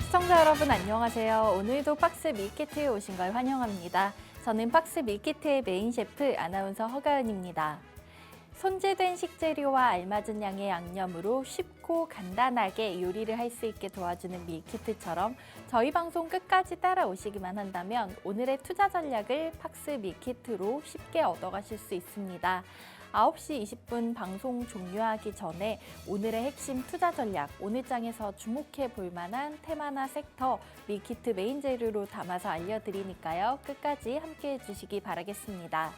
시청자 여러분 안녕하세요. 오늘도 박스 밀키트에 오신 걸 환영합니다. 저는 박스 밀키트의 메인 셰프 아나운서 허가은입니다. 손질된 식재료와 알맞은 양의 양념으로 쉽고 간단하게 요리를 할 수 있게 도와주는 밀키트처럼 저희 방송 끝까지 따라오시기만 한다면 오늘의 투자 전략을 박스 밀키트로 쉽게 얻어가실 수 있습니다. 9시 20분 방송 종료하기 전에 오늘의 핵심 투자 전략, 오늘 장에서 주목해 볼 만한 테마나 섹터, 밀키트 메인 재료로 담아서 알려드리니까요. 끝까지 함께해 주시기 바라겠습니다.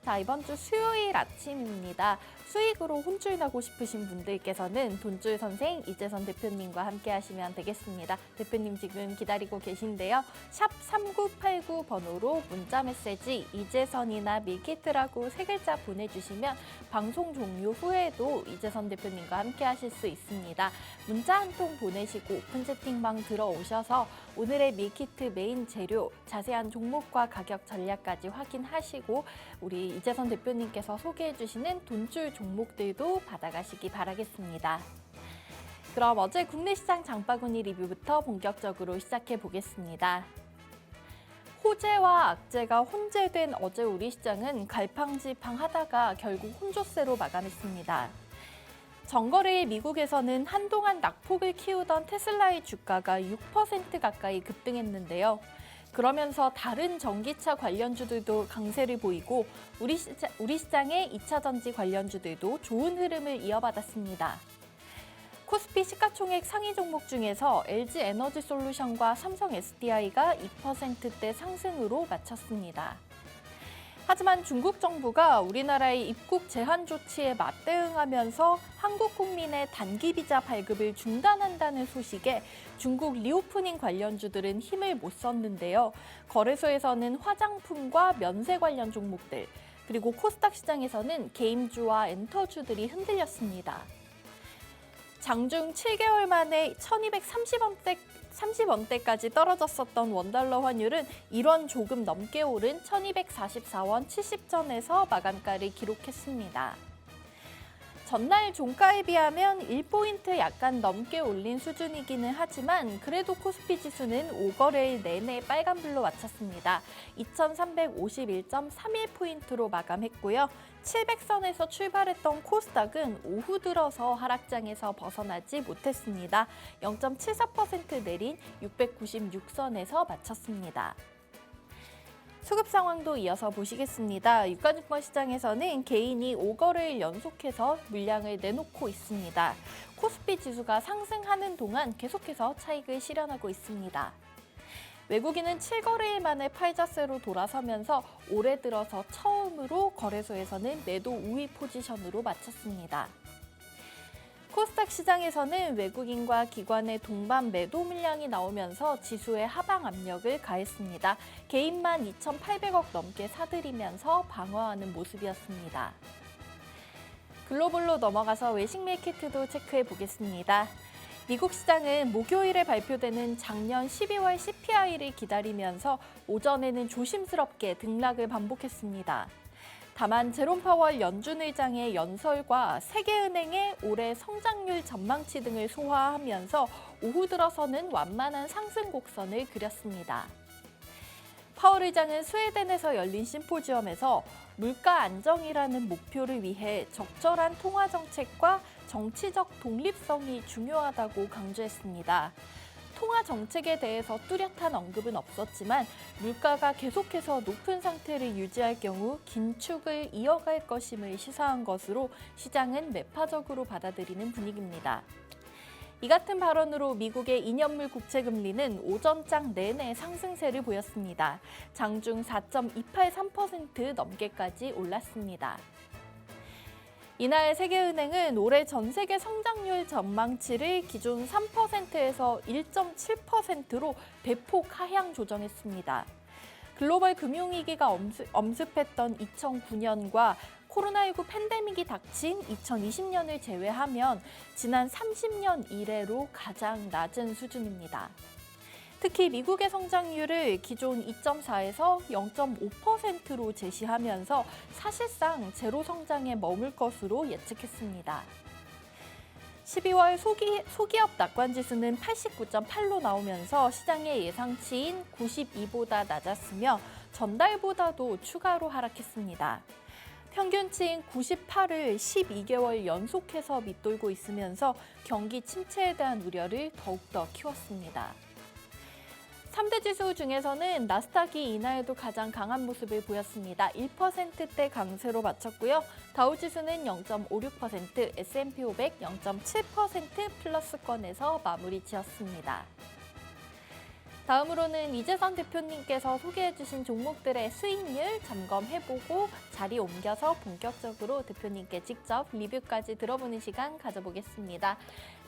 자, 이번 주 수요일 아침입니다. 수익으로 혼줄 나고 싶으신 분들께서는 돈줄 선생 이재선 대표님과 함께 하시면 되겠습니다. 대표님 지금 기다리고 계신데요. 샵 3989 번호로 문자 메시지 이재선이나 밀키트라고 3글자 보내주시면 방송 종료 후에도 이재선 대표님과 함께 하실 수 있습니다. 문자 한 통 보내시고 오픈 채팅방 들어오셔서 오늘의 밀키트 메인 재료, 자세한 종목과 가격 전략까지 확인하시고 우리 이재선 대표님께서 소개해 주시는 돈줄 종목들도 받아가시기 바라겠습니다. 그럼 어제 국내 시장 장바구니 리뷰부터 본격적으로 시작해 보겠습니다. 호재와 악재가 혼재된 어제 우리 시장은 갈팡질팡하다가 결국 혼조세로 마감했습니다. 정거래일 미국에서는 한동안 낙폭을 키우던 테슬라의 주가가 6% 가까이 급등했는데요. 그러면서 다른 전기차 관련주들도 강세를 보이고 우리 시장의 2차 전지 관련주들도 좋은 흐름을 이어받았습니다. 코스피 시가총액 상위 종목 중에서 LG 에너지솔루션과 삼성 SDI가 2%대 상승으로 마쳤습니다. 하지만 중국 정부가 우리나라의 입국 제한 조치에 맞대응하면서 한국 국민의 단기 비자 발급을 중단한다는 소식에 중국 리오프닝 관련주들은 힘을 못 썼는데요. 거래소에서는 화장품과 면세 관련 종목들, 그리고 코스닥 시장에서는 게임주와 엔터주들이 흔들렸습니다. 장중 7개월 만에 1230원대까지 떨어졌었던 원달러 환율은 1원 조금 넘게 오른 1244원 70전에서 마감가를 기록했습니다. 전날 종가에 비하면 1포인트 약간 넘게 올린 수준이기는 하지만 그래도 코스피 지수는 5거래일 내내 빨간불로 마쳤습니다. 2351.31포인트로 마감했고요. 700선에서 출발했던 코스닥은 오후 들어서 하락장에서 벗어나지 못했습니다. 0.74% 내린 696선에서 마쳤습니다. 수급 상황도 이어서 보시겠습니다. 유가증권 시장에서는 개인이 5거래일 연속해서 물량을 내놓고 있습니다. 코스피 지수가 상승하는 동안 계속해서 차익을 실현하고 있습니다. 외국인은 7거래일 만에 팔자세로 돌아서면서 올해 들어서 처음으로 거래소에서는 매도 우위 포지션으로 마쳤습니다. 코스닥 시장에서는 외국인과 기관의 동반 매도 물량이 나오면서 지수의 하방 압력을 가했습니다. 개인만 2,800억 넘게 사들이면서 방어하는 모습이었습니다. 글로벌로 넘어가서 외식 밀키트도 체크해 보겠습니다. 미국 시장은 목요일에 발표되는 작년 12월 CPI를 기다리면서 오전에는 조심스럽게 등락을 반복했습니다. 다만 제롬 파월 연준 의장의 연설과 세계은행의 올해 성장률 전망치 등을 소화하면서 오후 들어서는 완만한 상승 곡선을 그렸습니다. 파월 의장은 스웨덴에서 열린 심포지엄에서 물가 안정이라는 목표를 위해 적절한 통화 정책과 정치적 독립성이 중요하다고 강조했습니다. 통화 정책에 대해서 뚜렷한 언급은 없었지만 물가가 계속해서 높은 상태를 유지할 경우 긴축을 이어갈 것임을 시사한 것으로 시장은 매파적으로 받아들이는 분위기입니다. 이 같은 발언으로 미국의 2년물 국채금리는 오전장 내내 상승세를 보였습니다. 장중 4.283% 넘게까지 올랐습니다. 이날 세계은행은 올해 전 세계 성장률 전망치를 기존 3%에서 1.7%로 대폭 하향 조정했습니다. 글로벌 금융위기가 엄습했던 2009년과 코로나19 팬데믹이 닥친 2020년을 제외하면 지난 30년 이래로 가장 낮은 수준입니다. 특히 미국의 성장률을 기존 2.4에서 0.5%로 제시하면서 사실상 제로 성장에 머물 것으로 예측했습니다. 12월 소기업 낙관지수는 89.8로 나오면서 시장의 예상치인 92보다 낮았으며 전달보다도 추가로 하락했습니다. 평균치인 98을 12개월 연속해서 밑돌고 있으면서 경기 침체에 대한 우려를 더욱더 키웠습니다. 3대 지수 중에서는 나스닥이 이날도 가장 강한 모습을 보였습니다. 1%대 강세로 마쳤고요. 다우지수는 0.56%, S&P 500 0.7% 플러스권에서 마무리 지었습니다. 다음으로는 이재선 대표님께서 소개해주신 종목들의 수익률 점검해보고 자리 옮겨서 본격적으로 대표님께 직접 리뷰까지 들어보는 시간 가져보겠습니다.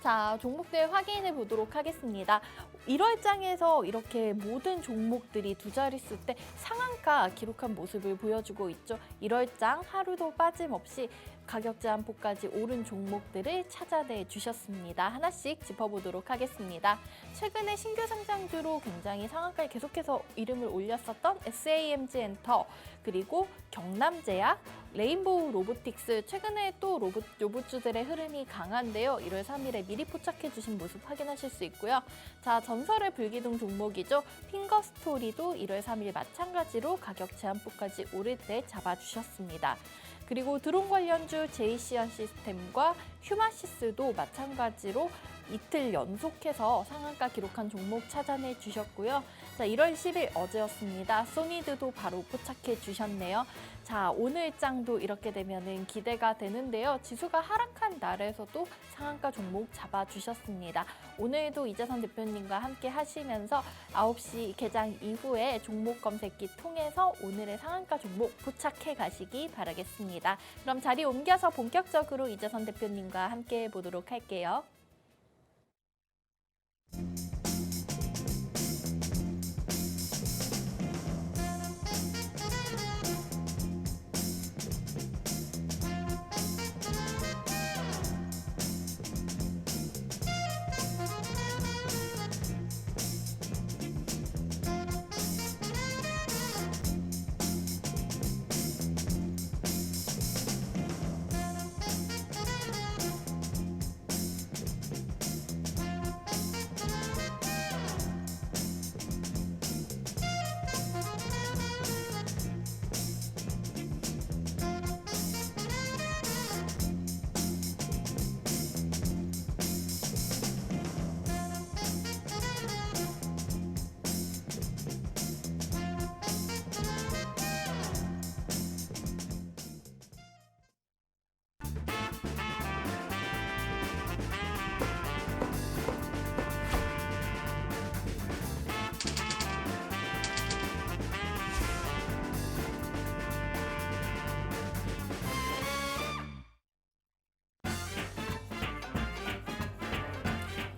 자, 종목들 확인해 보도록 하겠습니다. 1월장에서 이렇게 모든 종목들이 두 자릿수 때 상한가 기록한 모습을 보여주고 있죠. 1월장 하루도 빠짐없이 가격 제한폭까지 오른 종목들을 찾아내 주셨습니다. 하나씩 짚어보도록 하겠습니다. 최근에 신규 상장주로 굉장히 상한가에 계속해서 이름을 올렸었던 SAMG 엔터, 그리고 경남제약, 레인보우 로보틱스, 최근에 또 로봇주들의 흐름이 강한데요. 1월 3일에 미리 포착해 주신 모습 확인하실 수 있고요. 자, 전설의 불기둥 종목이죠. 핑거스토리도 1월 3일 마찬가지로 가격 제한폭까지 오를 때 잡아주셨습니다. 그리고 드론 관련주 JCR 시스템과 휴마시스도 마찬가지로 이틀 연속해서 상한가 기록한 종목 찾아내 주셨고요. 자, 1월 10일 어제였습니다. 소니드도 바로 포착해 주셨네요. 자, 오늘장도 이렇게 되면은 기대가 되는데요. 지수가 하락한 날에서도 상한가 종목 잡아주셨습니다. 오늘도 이재선 대표님과 함께 하시면서 9시 개장 이후에 종목 검색기 통해서 오늘의 상한가 종목 포착해 가시기 바라겠습니다. 그럼 자리 옮겨서 본격적으로 이재선 대표님과 함께 해보도록 할게요.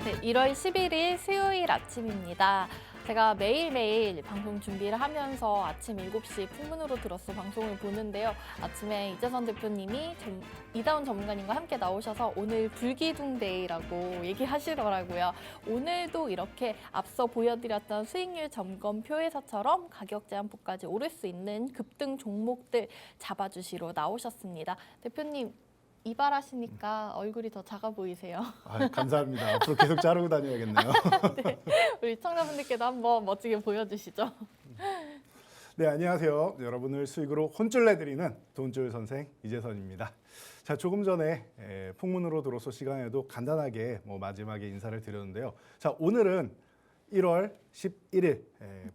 네, 1월 11일 수요일 아침입니다. 제가 매일매일 방송 준비를 하면서 아침 7시 풍문으로 들었어 방송을 보는데요. 아침에 이재선 대표님이 이다운 전문가님과 함께 나오셔서 오늘 불기둥데이라고 얘기하시더라고요. 오늘도 이렇게 앞서 보여드렸던 수익률 점검표에서처럼 가격 제한폭까지 오를 수 있는 급등 종목들 잡아주시러 나오셨습니다. 대표님, 이발하시니까 얼굴이 더 작아 보이세요. 감사합니다. 앞으로 계속 자르고 다녀야겠네요. 네, 우리 시청자분들께도 한번 멋지게 보여주시죠. 네, 안녕하세요. 여러분을 수익으로 혼쭐 내드리는 돈줄 선생 이재선입니다. 자, 조금 전에 풍문으로 들어서 시간에도 간단하게 마지막에 인사를 드렸는데요. 자, 오늘은 1월 11일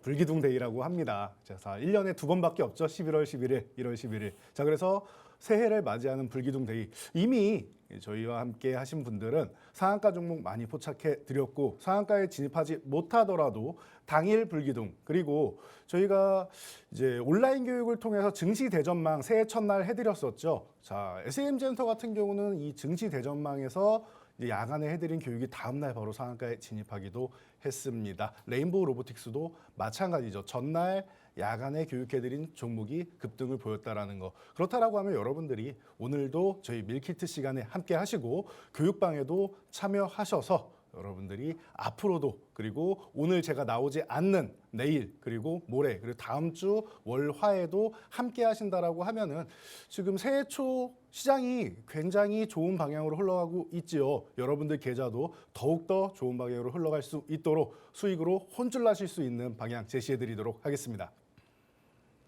불기둥데이라고 합니다. 자, 1년에 2번밖에 없죠. 11월 11일, 1월 11일. 자, 그래서 새해를 맞이하는 불기둥데이, 이미 저희와 함께 하신 분들은 상한가 종목 많이 포착해 드렸고, 상한가에 진입하지 못하더라도 당일 불기둥, 그리고 저희가 이제 온라인 교육을 통해서 증시 대전망 새해 첫날 해드렸었죠. 자, SAMG 엔터 같은 경우는 이 증시 대전망에서 이제 야간에 해드린 교육이 다음날 바로 상한가에 진입하기도 했습니다. 레인보우 로보틱스도 마찬가지죠. 전날 야간에 교육해드린 종목이 급등을 보였다라는 거. 그렇다라고 하면 여러분들이 오늘도 저희 밀키트 시간에 함께 하시고 교육방에도 참여하셔서 여러분들이 앞으로도 그리고 오늘 제가 나오지 않는 내일 그리고 모레 그리고 다음 주 월화에도 함께 하신다라고 하면은 지금 새해 초 시장이 굉장히 좋은 방향으로 흘러가고 있지요. 여러분들 계좌도 더욱더 좋은 방향으로 흘러갈 수 있도록 수익으로 혼쭐 나실 수 있는 방향 제시해 드리도록 하겠습니다.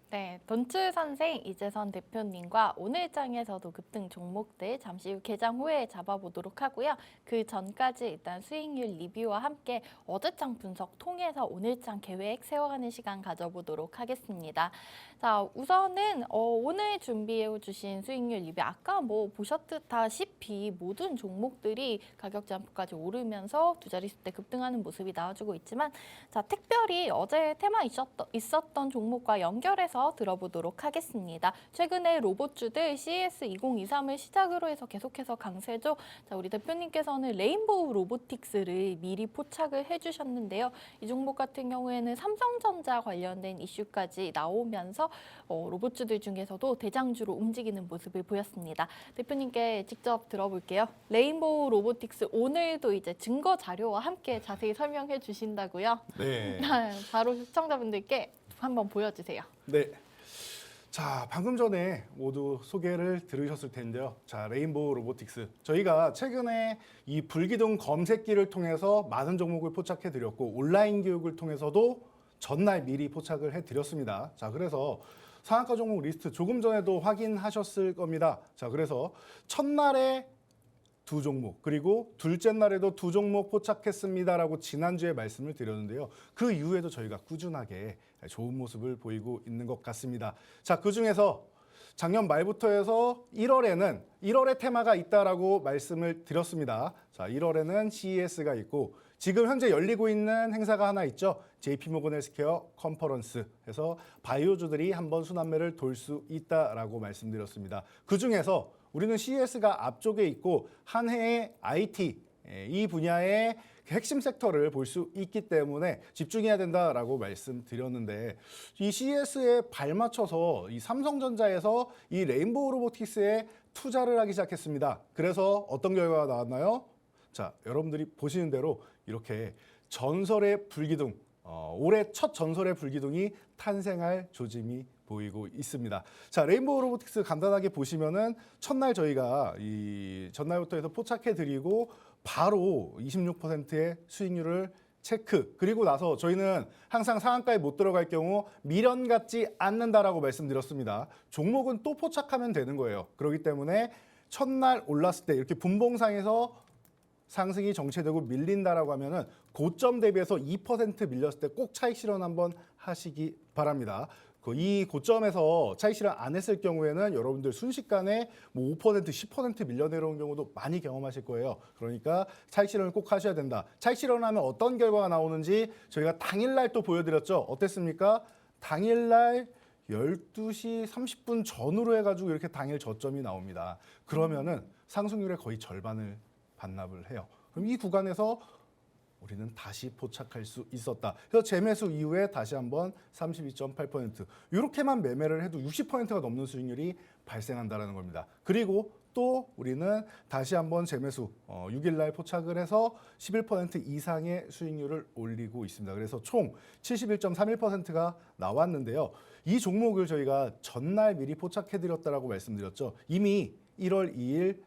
네, 돈츠 선생 이재선 대표님과 오늘 장에서도 급등 종목들 잠시 후 개장 후에 잡아보도록 하고요. 그 전까지 일단 수익률 리뷰와 함께 어제장 분석 통해서 오늘 장 계획 세워가는 시간 가져보도록 하겠습니다. 자, 우선은 오늘 준비해 주신 수익률 리뷰 아까 보셨다시피 모든 종목들이 가격 잠프까지 오르면서 두 자릿수 대 급등하는 모습이 나와주고 있지만 자, 특별히 어제 테마 있었던 종목과 연결해서 들어보도록 하겠습니다. 최근에 로봇주들 CES 2023을 시작으로 해서 계속해서 강세죠. 자, 우리 대표님께서는 레인보우 로보틱스를 미리 포착을 해주셨는데요. 이 종목 같은 경우에는 삼성전자 관련된 이슈까지 나오면서 로봇주들 중에서도 대장주로 움직이는 모습을 보였습니다. 대표님께 직접 들어볼게요. 레인보우 로보틱스 오늘도 이제 증거 자료와 함께 자세히 설명해 주신다고요? 네. 바로 시청자분들께 한번 보여주세요. 네. 자, 방금 전에 모두 소개를 들으셨을 텐데요. 자, 레인보우 로보틱스. 저희가 최근에 이 불기둥 검색기를 통해서 많은 종목을 포착해 드렸고 온라인 교육을 통해서도 전날 미리 포착을 해 드렸습니다. 자, 그래서 상한가 종목 리스트 조금 전에도 확인하셨을 겁니다. 자, 그래서 첫날에 두 종목 그리고 둘째 날에도 두 종목 포착했습니다라고 지난주에 말씀을 드렸는데요. 그 이후에도 저희가 꾸준하게 좋은 모습을 보이고 있는 것 같습니다. 자, 그중에서 작년 말부터 해서 1월에 테마가 있다라고 말씀을 드렸습니다. 자, 1월에는 CES가 있고 지금 현재 열리고 있는 행사가 하나 있죠. JP모건 헬스케어 컨퍼런스에서 바이오주들이 한번 순환매를 돌 수 있다라고 말씀드렸습니다. 그중에서 우리는 CES가 앞쪽에 있고 한 해의 IT 이 분야의 핵심 섹터를 볼 수 있기 때문에 집중해야 된다라고 말씀드렸는데 이 CES에 발맞춰서 이 삼성전자에서 이 레인보우 로보틱스에 투자를 하기 시작했습니다. 그래서 어떤 결과가 나왔나요? 자, 여러분들이 보시는 대로 이렇게 전설의 불기둥, 올해 첫 전설의 불기둥이 탄생할 조짐이 보이고 있습니다. 자, 레인보우 로보틱스 간단하게 보시면은 첫날 저희가 이 전날부터 해서 포착해드리고 바로 26%의 수익률을 체크. 그리고 나서 저희는 항상 상한가에 못 들어갈 경우 미련 갖지 않는다라고 말씀드렸습니다. 종목은 또 포착하면 되는 거예요. 그렇기 때문에 첫날 올랐을 때 이렇게 분봉상에서 상승이 정체되고 밀린다라고 하면은 고점 대비해서 2% 밀렸을 때 꼭 차익 실현 한번 하시기 바랍니다. 이 고점에서 차익 실현 안 했을 경우에는 여러분들 순식간에 5%, 10% 밀려내려온 경우도 많이 경험하실 거예요. 그러니까 차익 실현을 꼭 하셔야 된다. 차익 실현하면 어떤 결과가 나오는지 저희가 당일날 또 보여드렸죠. 어땠습니까? 당일날 12시 30분 전후로 해가지고 이렇게 당일 저점이 나옵니다. 그러면은 상승률의 거의 절반을 반납을 해요. 그럼 이 구간에서 우리는 다시 포착할 수 있었다. 그래서 재매수 이후에 다시 한번 32.8% 이렇게만 매매를 해도 60%가 넘는 수익률이 발생한다는 겁니다. 그리고 또 우리는 다시 한번 재매수 6일 날 포착을 해서 11% 이상의 수익률을 올리고 있습니다. 그래서 총 71.31%가 나왔는데요. 이 종목을 저희가 전날 미리 포착해드렸다라고 말씀드렸죠. 이미 1월 2일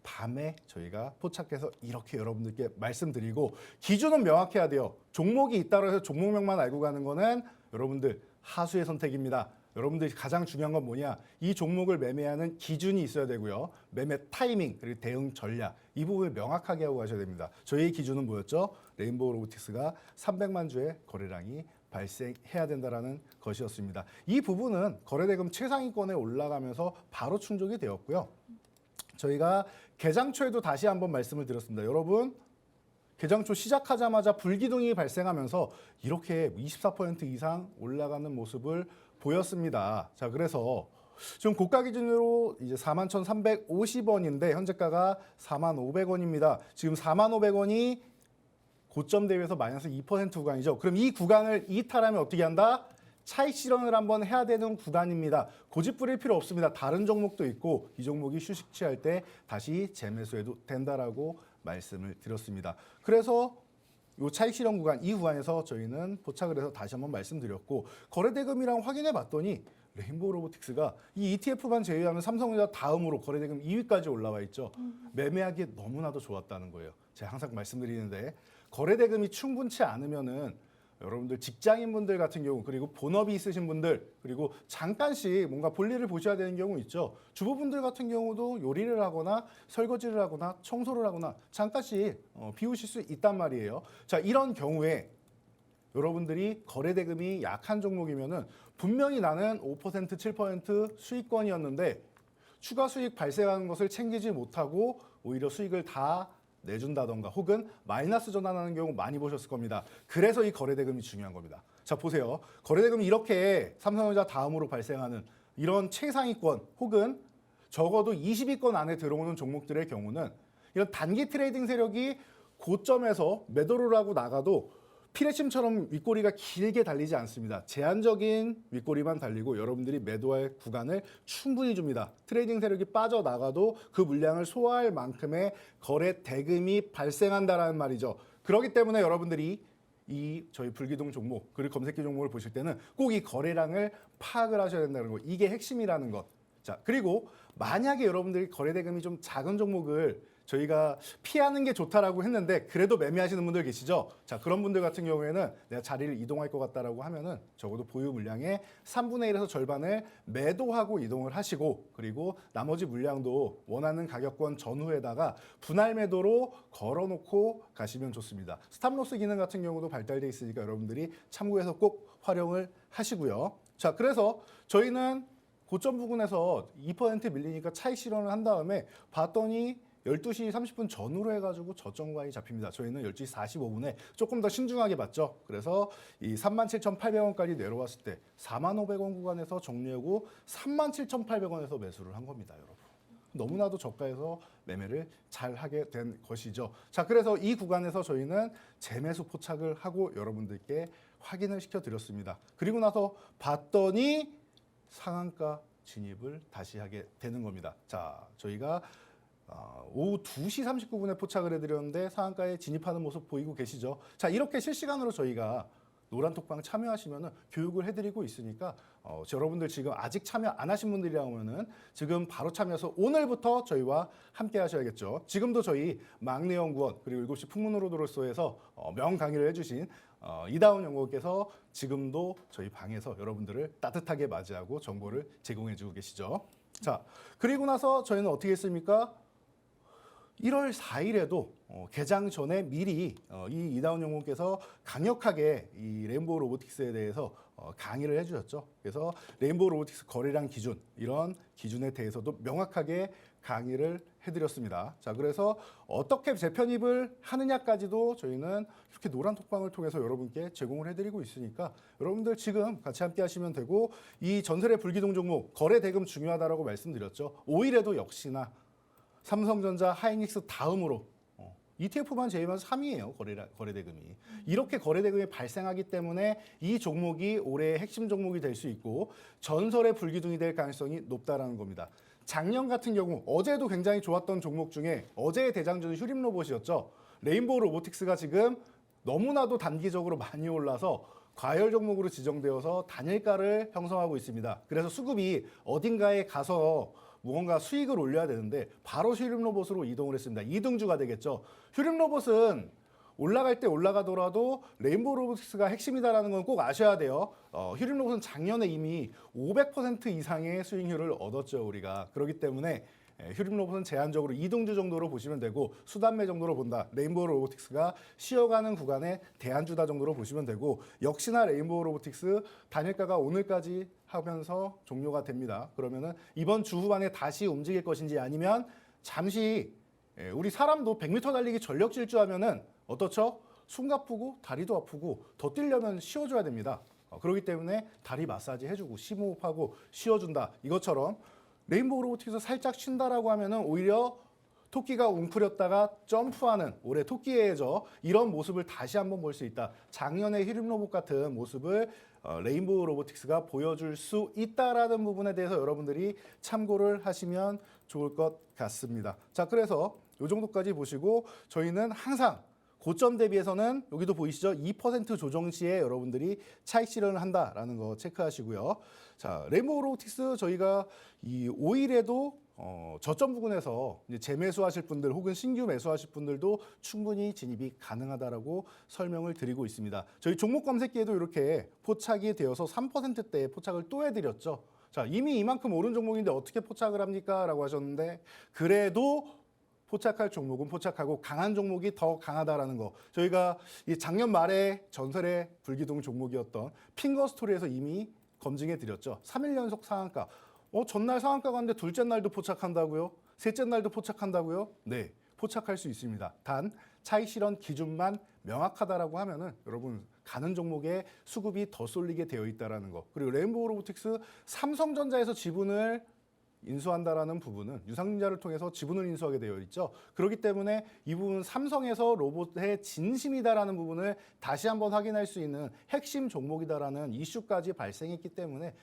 밤에 저희가 포착해서 이렇게 여러분들께 말씀드리고 기준은 명확해야 돼요. 종목이 있다고 해서 종목명만 알고 가는 거는 여러분들 하수의 선택입니다. 여러분들이 가장 중요한 건 뭐냐? 이 종목을 매매하는 기준이 있어야 되고요. 매매 타이밍 그리고 대응 전략 이 부분을 명확하게 하고 가셔야 됩니다. 저희의 기준은 뭐였죠? 레인보우 로보틱스가 300만 주의 거래량이 발생해야 된다라는 것이었습니다. 이 부분은 거래대금 최상위권에 올라가면서 바로 충족이 되었고요. 저희가 개장초에도 다시 한번 말씀을 드렸습니다. 여러분, 개장초 시작하자마자 불기둥이 발생하면서 이렇게 24% 이상 올라가는 모습을 보였습니다. 자, 그래서 지금 고가 기준으로 이제 41,350원인데 현재가가 4,500원입니다. 지금 4,500원이 고점 대비해서 마이너스 2% 구간이죠. 그럼 이 구간을 이탈하면 어떻게 한다? 차익 실현을 한번 해야 되는 구간입니다. 고집 부릴 필요 없습니다. 다른 종목도 있고 이 종목이 휴식 취할 때 다시 재매수해도 된다라고 말씀을 드렸습니다. 그래서 이 차익 실현 구간, 이 구간에서 저희는 포착을 해서 다시 한번 말씀드렸고 거래대금이랑 확인해 봤더니 레인보우 로보틱스가 이 ETF만 제외하면 삼성전자 다음으로 거래대금 2위까지 올라와 있죠. 매매하기에 너무나도 좋았다는 거예요. 제가 항상 말씀드리는데 거래대금이 충분치 않으면은 여러분들 직장인분들 같은 경우 그리고 본업이 있으신 분들 그리고 잠깐씩 뭔가 볼일을 보셔야 되는 경우 있죠. 주부분들 같은 경우도 요리를 하거나 설거지를 하거나 청소를 하거나 잠깐씩 비우실 수 있단 말이에요. 자, 이런 경우에 여러분들이 거래대금이 약한 종목이면은 분명히 나는 5% 7% 수익권이었는데 추가 수익 발생하는 것을 챙기지 못하고 오히려 수익을 다 내준다던가 혹은 마이너스 전환하는 경우 많이 보셨을 겁니다. 그래서 이 거래대금이 중요한 겁니다. 자, 보세요. 거래대금이 이렇게 삼성전자 다음으로 발생하는 이런 최상위권 혹은 적어도 20위권 안에 들어오는 종목들의 경우는 이런 단기 트레이딩 세력이 고점에서 매도를 하고 나가도 피레침처럼 윗꼬리가 길게 달리지 않습니다. 제한적인 윗꼬리만 달리고 여러분들이 매도할 구간을 충분히 줍니다. 트레이딩 세력이 빠져나가도 그 물량을 소화할 만큼의 거래 대금이 발생한다라는 말이죠. 그렇기 때문에 여러분들이 이 저희 불기둥 종목 그리고 검색기 종목을 보실 때는 꼭 이 거래량을 파악을 하셔야 된다는 거. 이게 핵심이라는 것. 자, 그리고 만약에 여러분들이 거래 대금이 좀 작은 종목을 저희가 피하는 게 좋다라고 했는데 그래도 매매하시는 분들 계시죠? 자, 그런 분들 같은 경우에는 내가 자리를 이동할 것 같다라고 하면은 적어도 보유 물량의 3분의 1에서 절반을 매도하고 이동을 하시고 그리고 나머지 물량도 원하는 가격권 전후에다가 분할 매도로 걸어놓고 가시면 좋습니다. 스탑로스 기능 같은 경우도 발달돼 있으니까 여러분들이 참고해서 꼭 활용을 하시고요. 자, 그래서 저희는 고점 부근에서 2% 밀리니까 차익 실현을 한 다음에 봤더니 12시 30분 전후로 해가지고 저점과이 잡힙니다. 저희는 12시 45분에 조금 더 신중하게 봤죠. 그래서 이 37,800원까지 내려왔을 때 45,500원 구간에서 정리하고 37,800원에서 매수를 한 겁니다, 여러분. 너무나도 저가에서 매매를 잘 하게 된 것이죠. 자, 그래서 이 구간에서 저희는 재매수 포착을 하고 여러분들께 확인을 시켜드렸습니다. 그리고 나서 봤더니 상한가 진입을 다시 하게 되는 겁니다. 자, 저희가 오후 2시 39분에 포착을 해드렸는데 상한가에 진입하는 모습 보이고 계시죠? 자, 이렇게 실시간으로 저희가 노란톡방 참여하시면 교육을 해드리고 있으니까 여러분들 지금 아직 참여 안 하신 분들이라면은 지금 바로 참여해서 오늘부터 저희와 함께 하셔야겠죠. 지금도 저희 막내연구원 그리고 7시 풍문으로도로서에서 명강의를 해주신 이다운 연구원께서 지금도 저희 방에서 여러분들을 따뜻하게 맞이하고 정보를 제공해주고 계시죠. 자, 그리고 나서 저희는 어떻게 했습니까? 1월 4일에도 개장 전에 미리 이 이다운 연구원께서 강력하게 이 레인보우 로보틱스에 대해서 강의를 해주셨죠. 그래서 레인보우 로보틱스 거래량 기준 이런 기준에 대해서도 명확하게 강의를 해드렸습니다. 자, 그래서 어떻게 재편입을 하느냐까지도 저희는 이렇게 노란 톡방을 통해서 여러분께 제공을 해드리고 있으니까 여러분들 지금 같이 함께 하시면 되고 이 전설의 불기둥 종목 거래 대금 중요하다라고 말씀드렸죠. 5일에도 역시나 삼성전자, 하이닉스 다음으로 ETF만 제외하면 3위예요. 거래 대금이. 이렇게 거래 대금이 발생하기 때문에 이 종목이 올해의 핵심 종목이 될 수 있고 전설의 불기둥이 될 가능성이 높다라는 겁니다. 작년 같은 경우 어제도 굉장히 좋았던 종목 중에 어제의 대장주는 휴림 로봇이었죠. 레인보우 로보틱스가 지금 너무나도 단기적으로 많이 올라서 과열 종목으로 지정되어서 단일가를 형성하고 있습니다. 그래서 수급이 어딘가에 가서 무언가 수익을 올려야 되는데 바로 휴림 로봇으로 이동을 했습니다. 2등주가 되겠죠. 휴림 로봇은 올라갈 때 올라가더라도 레인보우 로보틱스가 핵심이다라는 건 꼭 아셔야 돼요. 휴림 로봇은 작년에 이미 500% 이상의 수익률을 얻었죠, 우리가. 그렇기 때문에 휴림 로봇은 제한적으로 2등주 정도로 보시면 되고 수단매 정도로 본다. 레인보우 로보틱스가 쉬어가는 구간의 대안주다 정도로 보시면 되고 역시나 레인보우 로보틱스 단일가가 오늘까지 하면서 종료가 됩니다. 그러면은 이번 주 후반에 다시 움직일 것인지 아니면 잠시 우리 사람도 100m 달리기 전력 질주하면은 어떻죠? 숨 아프고 다리도 아프고 더 뛰려면 쉬어줘야 됩니다. 그렇기 때문에 다리 마사지 해주고 심호흡하고 쉬어준다. 이것처럼 레인보우 로보틱스 살짝 쉰다라고 하면은 오히려 토끼가 웅크렸다가 점프하는 올해 토끼의 해죠. 이런 모습을 다시 한번 볼 수 있다. 작년의 휴림 로봇 같은 모습을 레인보우 로보틱스가 보여줄 수 있다라는 부분에 대해서 여러분들이 참고를 하시면 좋을 것 같습니다. 자, 그래서 이 정도까지 보시고 저희는 항상 고점 대비해서는 여기도 보이시죠? 2% 조정 시에 여러분들이 차익 실현을 한다라는 거 체크하시고요. 자, 레인보우 로보틱스 저희가 이 5일에도 저점 부근에서 이제 재매수하실 분들 혹은 신규 매수하실 분들도 충분히 진입이 가능하다라고 설명을 드리고 있습니다. 저희 종목 검색기에도 이렇게 포착이 되어서 3%대에 포착을 또 해드렸죠. 자, 이미 이만큼 오른 종목인데 어떻게 포착을 합니까? 라고 하셨는데 그래도 포착할 종목은 포착하고 강한 종목이 더 강하다라는 거. 저희가 이 작년 말에 전설의 불기둥 종목이었던 핑거스토리에서 이미 검증해 드렸죠. 3일 연속 상한가. 전날 상한가 갔는데 둘째 날도 포착한다고요? 셋째 날도 포착한다고요? 네, 포착할 수 있습니다. 단 차익 실현 기준만 명확하다라고 하면은 여러분 가는 종목에 수급이 더 쏠리게 되어 있다라는 거. 그리고 레인보우 로보틱스 삼성전자에서 지분을 인수한다라는 부분은 유상증자를 통해서 지분을 인수하게 되어 있죠. 그렇기 때문에 이 부분 삼성에서 로봇의 진심이다라는 부분을 다시 한번 확인할 수 있는 핵심 종목이다라는 이슈까지 발생했기 때문에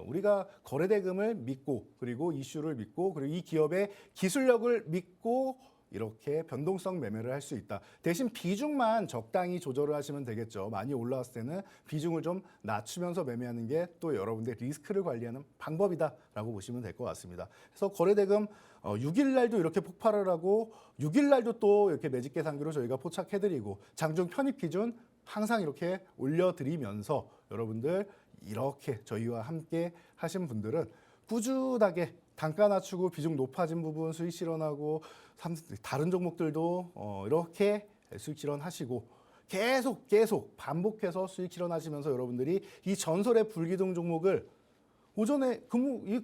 우리가 거래대금을 믿고 그리고 이슈를 믿고 그리고 이 기업의 기술력을 믿고 이렇게 변동성 매매를 할 수 있다. 대신 비중만 적당히 조절을 하시면 되겠죠. 많이 올라왔을 때는 비중을 좀 낮추면서 매매하는 게 또 여러분들의 리스크를 관리하는 방법이다라고 보시면 될 것 같습니다. 그래서 거래대금 6일 날도 이렇게 폭발을 하고 6일 날도 또 이렇게 매집 계산기로 저희가 포착해드리고 장중 편입 기준 항상 이렇게 올려드리면서 여러분들 이렇게 저희와 함께 하신 분들은 꾸준하게 단가 낮추고 비중 높아진 부분 수익 실현하고 다른 종목들도 이렇게 수익 실현하시고 계속 반복해서 수익 실현하시면서 여러분들이 이 전설의 불기둥 종목을 오전에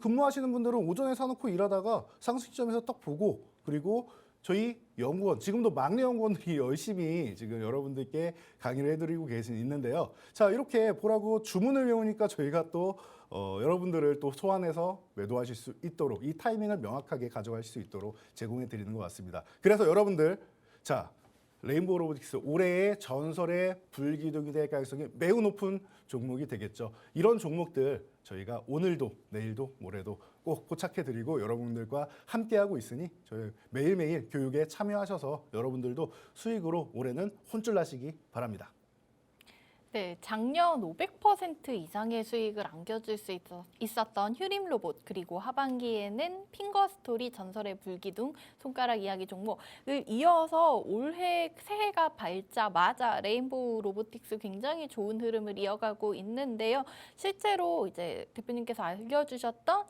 근무하시는 분들은 오전에 사놓고 일하다가 상승 시점에서 딱 보고 그리고 저희 연구원, 지금도 막내 연구원들이 열심히 지금 여러분들께 강의를 해드리고 있는데요. 자, 이렇게 보라고 주문을 외우니까 저희가 또 여러분들을 또 소환해서 매도하실 수 있도록 이 타이밍을 명확하게 가져가실 수 있도록 제공해 드리는 것 같습니다. 그래서 여러분들, 자, 레인보우 로보틱스 올해의 전설의 불기둥이 될 가능성이 매우 높은 종목이 되겠죠. 이런 종목들 저희가 오늘도 내일도 모레도 꼭 포착해드리고 여러분들과 함께하고 있으니 저희 매일매일 교육에 참여하셔서 여러분들도 수익으로 올해는 혼쭐 나시기 바랍니다. 네, 작년 500% 이상의 수익을 안겨줄 수 있었던 휴림 로봇 그리고 하반기에는 핑거스토리 전설의 불기둥 손가락 이야기 종목을 이어서 올해 새해가 밝자마자 레인보우 로보틱스 굉장히 좋은 흐름을 이어가고 있는데요. 실제로 이제 대표님께서 알려주셨던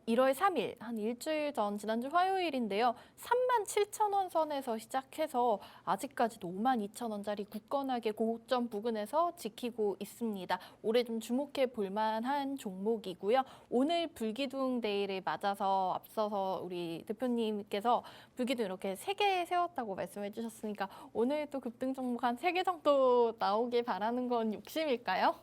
1월 3일, 한 일주일 전 지난주 화요일인데요. 37,000원 선에서 시작해서 아직까지도 52,000원짜리 굳건하게 고점 부근에서 지키고 있습니다. 올해 좀 주목해 볼 만한 종목이고요. 오늘 불기둥 데이를 맞아서 앞서서 우리 대표님께서 불기둥 이렇게 3개 세웠다고 말씀해 주셨으니까 오늘 또 급등 종목 한 3개 정도 나오길 바라는 건 욕심일까요?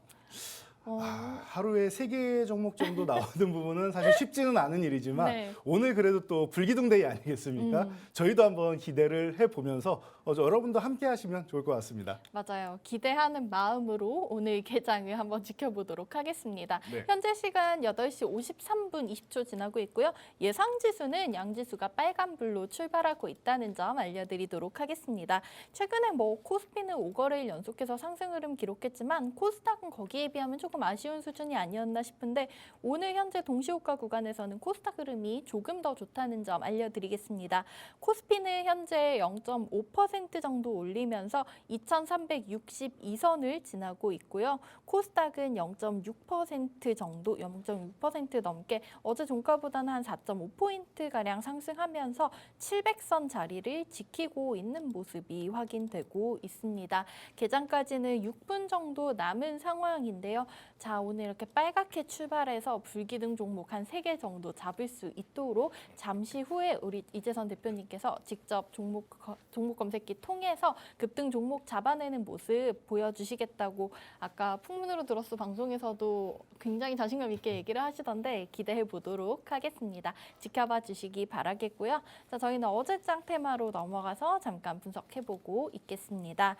하루에 3개 종목 정도 나오는 부분은 사실 쉽지는 않은 일이지만 네. 오늘 그래도 또 불기둥 데이 아니겠습니까? 저희도 한번 기대를 해보면서 여러분도 함께 하시면 좋을 것 같습니다. 맞아요. 기대하는 마음으로 오늘 개장을 한번 지켜보도록 하겠습니다. 네. 현재 시간 8시 53분 20초 지나고 있고요. 예상 지수는 양지수가 빨간불로 출발하고 있다는 점 알려드리도록 하겠습니다. 최근에 코스피는 5거래일 연속해서 상승 흐름 기록했지만 코스닥은 거기에 비하면 조금 아쉬운 수준이 아니었나 싶은데 오늘 현재 동시호가 구간에서는 코스닥 흐름이 조금 더 좋다는 점 알려드리겠습니다. 코스피는 현재 0.5% 정도 올리면서 2362선을 지나고 있고요. 코스닥은 0.6% 정도, 0.6% 넘게 어제 종가보다는 한 4.5포인트가량 상승하면서 700선 자리를 지키고 있는 모습이 확인되고 있습니다. 개장까지는 6분 정도 남은 상황인데요. 자, 오늘 이렇게 빨갛게 출발해서 불기둥 종목 한 3개 정도 잡을 수 있도록 잠시 후에 우리 이재선 대표님께서 직접 종목 검색기 통해서 급등 종목 잡아내는 모습 보여주시겠다고 아까 풍문으로 들었어 방송에서도 굉장히 자신감 있게 얘기를 하시던데 기대해 보도록 하겠습니다. 지켜봐 주시기 바라겠고요. 자, 저희는 어제장 테마로 넘어가서 잠깐 분석해보고 있겠습니다.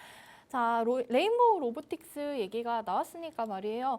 자, 레인보우 로보틱스 얘기가 나왔으니까 말이에요.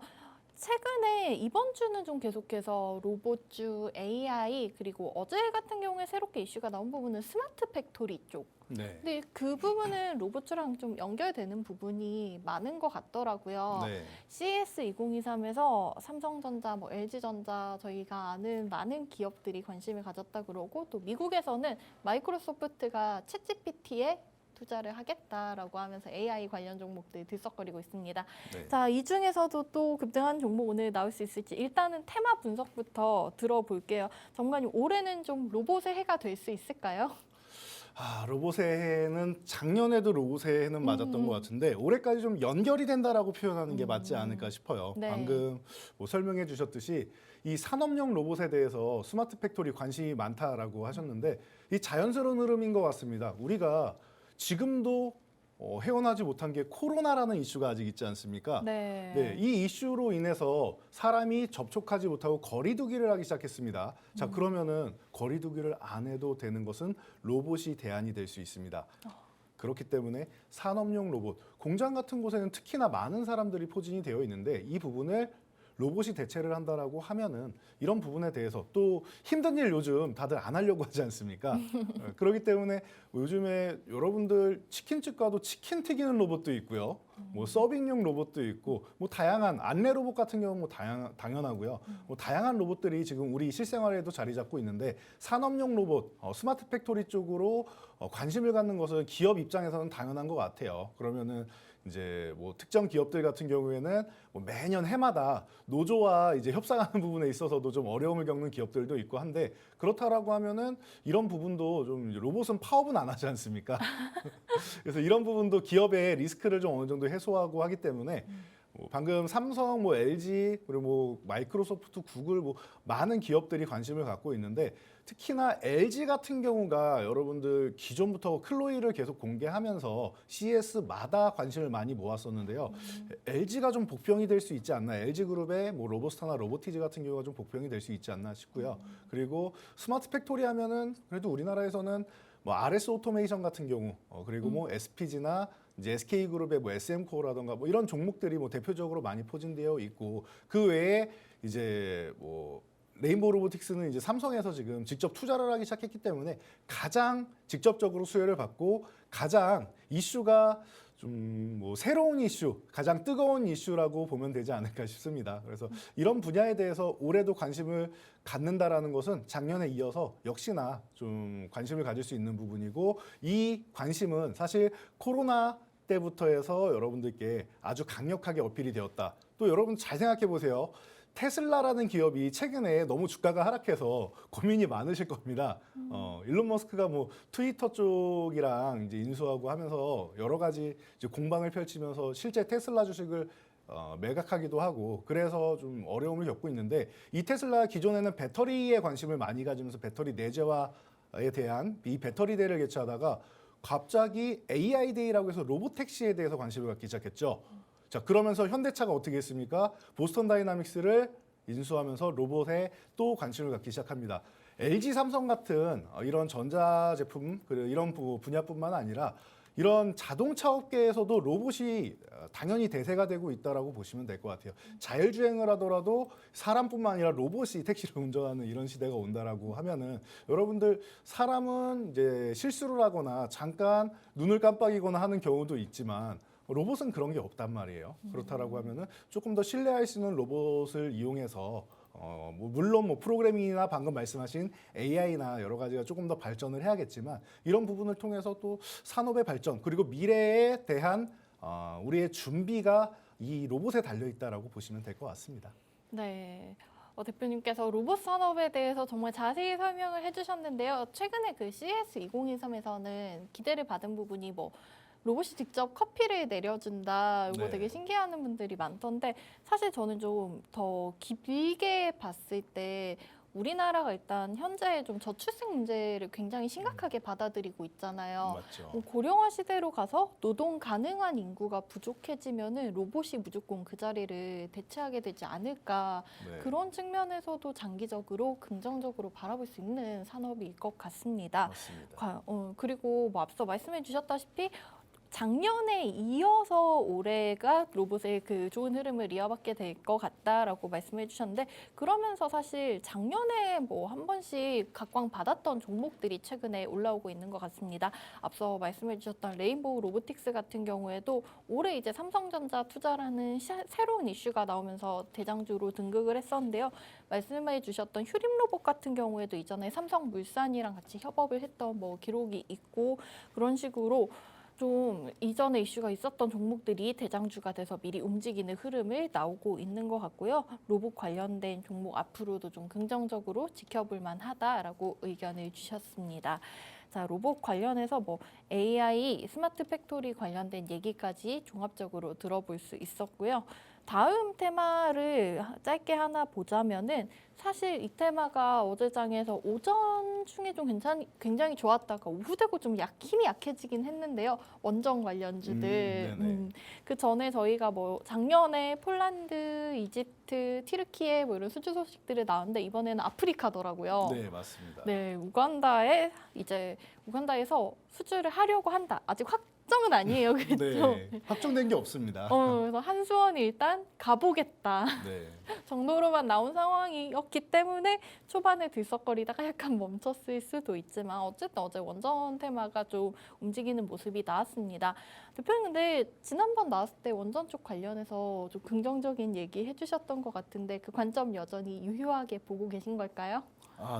최근에 이번 주는 좀 계속해서 로봇주, AI, 그리고 어제 같은 경우에 새롭게 이슈가 나온 부분은 스마트 팩토리 쪽. 네. 근데 그 부분은 로봇주랑 좀 연결되는 부분이 많은 것 같더라고요. 네. CES 2023에서 삼성전자, 뭐 LG전자 저희가 아는 많은 기업들이 관심을 가졌다 그러고 또 미국에서는 마이크로소프트가 챗GPT에 투자를 하겠다라고 하면서 AI 관련 종목들이 들썩거리고 있습니다. 네. 자, 이 중에서도 또 급등한 종목 오늘 나올 수 있을지 일단은 테마 분석부터 들어볼게요. 전문가님, 올해는 좀 로봇의 해가 될 수 있을까요? 로봇의 해는 작년에도 로봇의 해는 맞았던 것 같은데 올해까지 좀 연결이 된다라고 표현하는 게 맞지 않을까 싶어요. 네. 방금 뭐 설명해 주셨듯이 이 산업용 로봇에 대해서 스마트 팩토리 관심이 많다라고 하셨는데 이 자연스러운 흐름인 것 같습니다. 우리가 지금도 헤어나지 못한 게 코로나라는 이슈가 아직 있지 않습니까? 네. 이 이슈로 인해서 사람이 접촉하지 못하고 거리두기를 하기 시작했습니다. 자, 그러면은 거리두기를 안 해도 되는 것은 로봇이 대안이 될 수 있습니다. 그렇기 때문에 산업용 로봇, 공장 같은 곳에는 특히나 많은 사람들이 포진이 되어 있는데 이 부분을 로봇이 대체를 한다라고 하면은 이런 부분에 대해서 또 힘든 일 요즘 다들 안 하려고 하지 않습니까? 그렇기 때문에 요즘에 여러분들 치킨집 가도 치킨 튀기는 로봇도 있고요. 뭐 서빙용 로봇도 있고 뭐 다양한 안내 로봇 같은 경우는 뭐 당연하고요. 뭐 다양한 로봇들이 지금 우리 실생활에도 자리 잡고 있는데 산업용 로봇, 스마트 팩토리 쪽으로 관심을 갖는 것은 기업 입장에서는 당연한 것 같아요. 그러면은 이제 뭐 특정 기업들 같은 경우에는 뭐 매년 해마다 노조와 이제 협상하는 부분에 있어서도 좀 어려움을 겪는 기업들도 있고 한데 그렇다라고 하면은 이런 부분도 좀 로봇은 파업은 안 하지 않습니까? 그래서 이런 부분도 기업의 리스크를 좀 어느 정도 해소하고 하기 때문에 뭐 방금 삼성, 뭐 LG 그리고 뭐 마이크로소프트, 구글 뭐 많은 기업들이 관심을 갖고 있는데 특히나 LG 같은 경우가 여러분들 기존부터 클로이를 계속 공개하면서 CES마다 관심을 많이 모았었는데요. LG가 좀 복병이 될 수 있지 않나. LG 그룹의 뭐 로보스타나 로보티즈 같은 경우가 좀 복병이 될 수 있지 않나 싶고요. 그리고 스마트 팩토리 하면은 그래도 우리나라에서는 뭐 RS 오토메이션 같은 경우 그리고 뭐 SPG나 이제 SK그룹의 뭐 SM코어라던가 뭐 이런 종목들이 뭐 대표적으로 많이 포진되어 있고 그 외에 이제 뭐 레인보우 로보틱스는 이제 삼성에서 지금 직접 투자를 하기 시작했기 때문에 가장 직접적으로 수혜를 받고 가장 이슈가 좀 뭐 새로운 이슈, 가장 뜨거운 이슈라고 보면 되지 않을까 싶습니다. 그래서 이런 분야에 대해서 올해도 관심을 갖는다라는 것은 작년에 이어서 역시나 좀 관심을 가질 수 있는 부분이고 이 관심은 사실 코로나 때부터 해서 여러분들께 아주 강력하게 어필이 되었다. 또 여러분 잘 생각해 보세요. 테슬라라는 기업이 최근에 너무 주가가 하락해서 고민이 많으실 겁니다. 일론 머스크가 뭐 트위터 쪽이랑 이제 인수하고 하면서 여러 가지 이제 공방을 펼치면서 실제 테슬라 주식을 매각하기도 하고 그래서 좀 어려움을 겪고 있는데 이 테슬라 기존에는 배터리에 관심을 많이 가지면서 배터리 내재화에 대한 이 배터리 대회를 개최하다가 갑자기 AI 데이라고 해서 로봇 택시에 대해서 관심을 갖기 시작했죠. 자, 그러면서 현대차가 어떻게 했습니까? 보스턴 다이나믹스를 인수하면서 로봇에 또 관심을 갖기 시작합니다. LG, 삼성 같은 이런 전자제품 이런 분야뿐만 아니라 이런 자동차 업계에서도 로봇이 당연히 대세가 되고 있다라고 보시면 될 것 같아요. 자율주행을 하더라도 사람뿐만 아니라 로봇이 택시를 운전하는 이런 시대가 온다라고 하면은 여러분들 사람은 이제 실수를 하거나 잠깐 눈을 깜빡이거나 하는 경우도 있지만 로봇은 그런 게 없단 말이에요. 그렇다라고 하면은 조금 더 신뢰할 수 있는 로봇을 이용해서 뭐 물론 뭐 프로그래밍이나 방금 말씀하신 AI나 여러 가지가 조금 더 발전을 해야겠지만 이런 부분을 통해서 또 산업의 발전 그리고 미래에 대한 우리의 준비가 이 로봇에 달려 있다라고 보시면 될 것 같습니다. 네. 대표님께서 로봇 산업에 대해서 정말 자세히 설명을 해주셨는데요. 최근에 그 CES 2023에서는 기대를 받은 부분이 뭐 로봇이 직접 커피를 내려준다. 이거 네. 되게 신기해하는 분들이 많던데 사실 저는 좀 더 길게 봤을 때 우리나라가 일단 현재 좀 저출생 문제를 굉장히 심각하게 받아들이고 있잖아요. 맞죠. 고령화 시대로 가서 노동 가능한 인구가 부족해지면은 로봇이 무조건 그 자리를 대체하게 되지 않을까. 네. 그런 측면에서도 장기적으로 긍정적으로 바라볼 수 있는 산업일 것 같습니다. 맞습니다. 그리고 뭐 앞서 말씀해 주셨다시피 작년에 이어서 올해가 로봇의 그 좋은 흐름을 이어받게 될 것 같다라고 말씀해 주셨는데 그러면서 사실 작년에 뭐 한 번씩 각광 받았던 종목들이 최근에 올라오고 있는 것 같습니다. 앞서 말씀해 주셨던 레인보우 로보틱스 같은 경우에도 올해 이제 삼성전자 투자라는 새로운 이슈가 나오면서 대장주로 등극을 했었는데요. 말씀해 주셨던 휴림 로봇 같은 경우에도 이전에 삼성물산이랑 같이 협업을 했던 뭐 기록이 있고 그런 식으로 좀 이전에 이슈가 있었던 종목들이 대장주가 돼서 미리 움직이는 흐름을 나오고 있는 것 같고요. 로봇 관련된 종목 앞으로도 좀 긍정적으로 지켜볼 만하다라고 의견을 주셨습니다. 자, 로봇 관련해서 뭐 AI, 스마트 팩토리 관련된 얘기까지 종합적으로 들어볼 수 있었고요. 다음 테마를 짧게 하나 보자면은 사실 이 테마가 어제장에서 오전 중에 좀 굉장히 좋았다가 오후 되고 좀 힘이 약해지긴 했는데요. 원전 관련주들. 그 전에 저희가 뭐 작년에 폴란드, 이집트, 튀르키예 뭐 이런 수주 소식들이 나왔는데 이번에는 아프리카더라고요. 네, 맞습니다. 네, 우간다에서 수주를 하려고 한다. 아직 확정은 아니에요. 그렇죠? 네, 확정된 게 없습니다. 그래서 한수원이 일단 가보겠다 네. 정도로만 나온 상황이었기 때문에 초반에 들썩거리다가 약간 멈췄을 수도 있지만 어쨌든 어제 원전 테마가 좀 움직이는 모습이 나왔습니다. 대표님 근데 지난번 나왔을 때 원전 쪽 관련해서 좀 긍정적인 얘기 해주셨던 것 같은데 그 관점 여전히 유효하게 보고 계신 걸까요?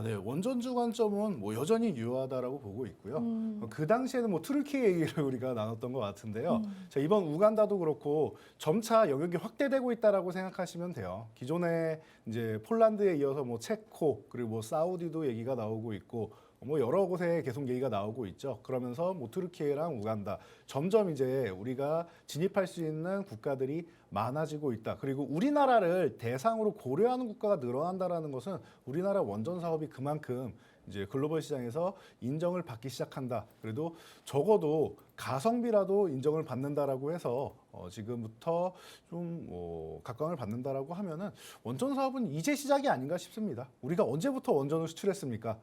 네. 원전주 관점은 뭐 여전히 유효하다라고 보고 있고요. 그 당시에는 뭐 튀르키예 얘기를 우리가 나눴던 것 같은데요. 자, 이번 우간다도 그렇고 점차 영역이 확대되고 있다라고 생각하시면 돼요. 기존에 이제 폴란드에 이어서 뭐 체코 그리고 뭐 사우디도 얘기가 나오고 있고 뭐 여러 곳에 계속 얘기가 나오고 있죠. 그러면서 뭐 튀르키예랑 우간다 점점 이제 우리가 진입할 수 있는 국가들이 많아지고 있다. 그리고 우리나라를 대상으로 고려하는 국가가 늘어난다라는 것은 우리나라 원전 사업이 그만큼 이제 글로벌 시장에서 인정을 받기 시작한다. 그래도 적어도 가성비라도 인정을 받는다라고 해서 지금부터 좀 각광을 받는다라고 하면은 원전 사업은 이제 시작이 아닌가 싶습니다. 우리가 언제부터 원전을 수출했습니까?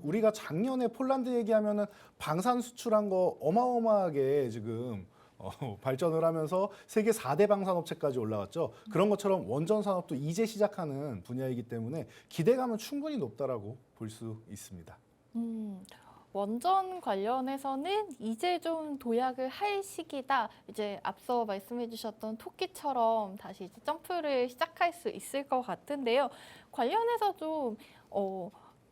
우리가 작년에 폴란드 얘기하면은 방산 수출한 거 어마어마하게 지금 발전을 하면서 세계 4대 방산업체까지 올라왔죠. 그런 것처럼 원전 산업도 이제 시작하는 분야이기 때문에 기대감은 충분히 높다라고 볼 수 있습니다. 원전 관련해서는 이제 좀 도약을 할 시기다. 이제 앞서 말씀해 주셨던 토끼처럼 다시 이제 점프를 시작할 수 있을 것 같은데요. 관련해서 좀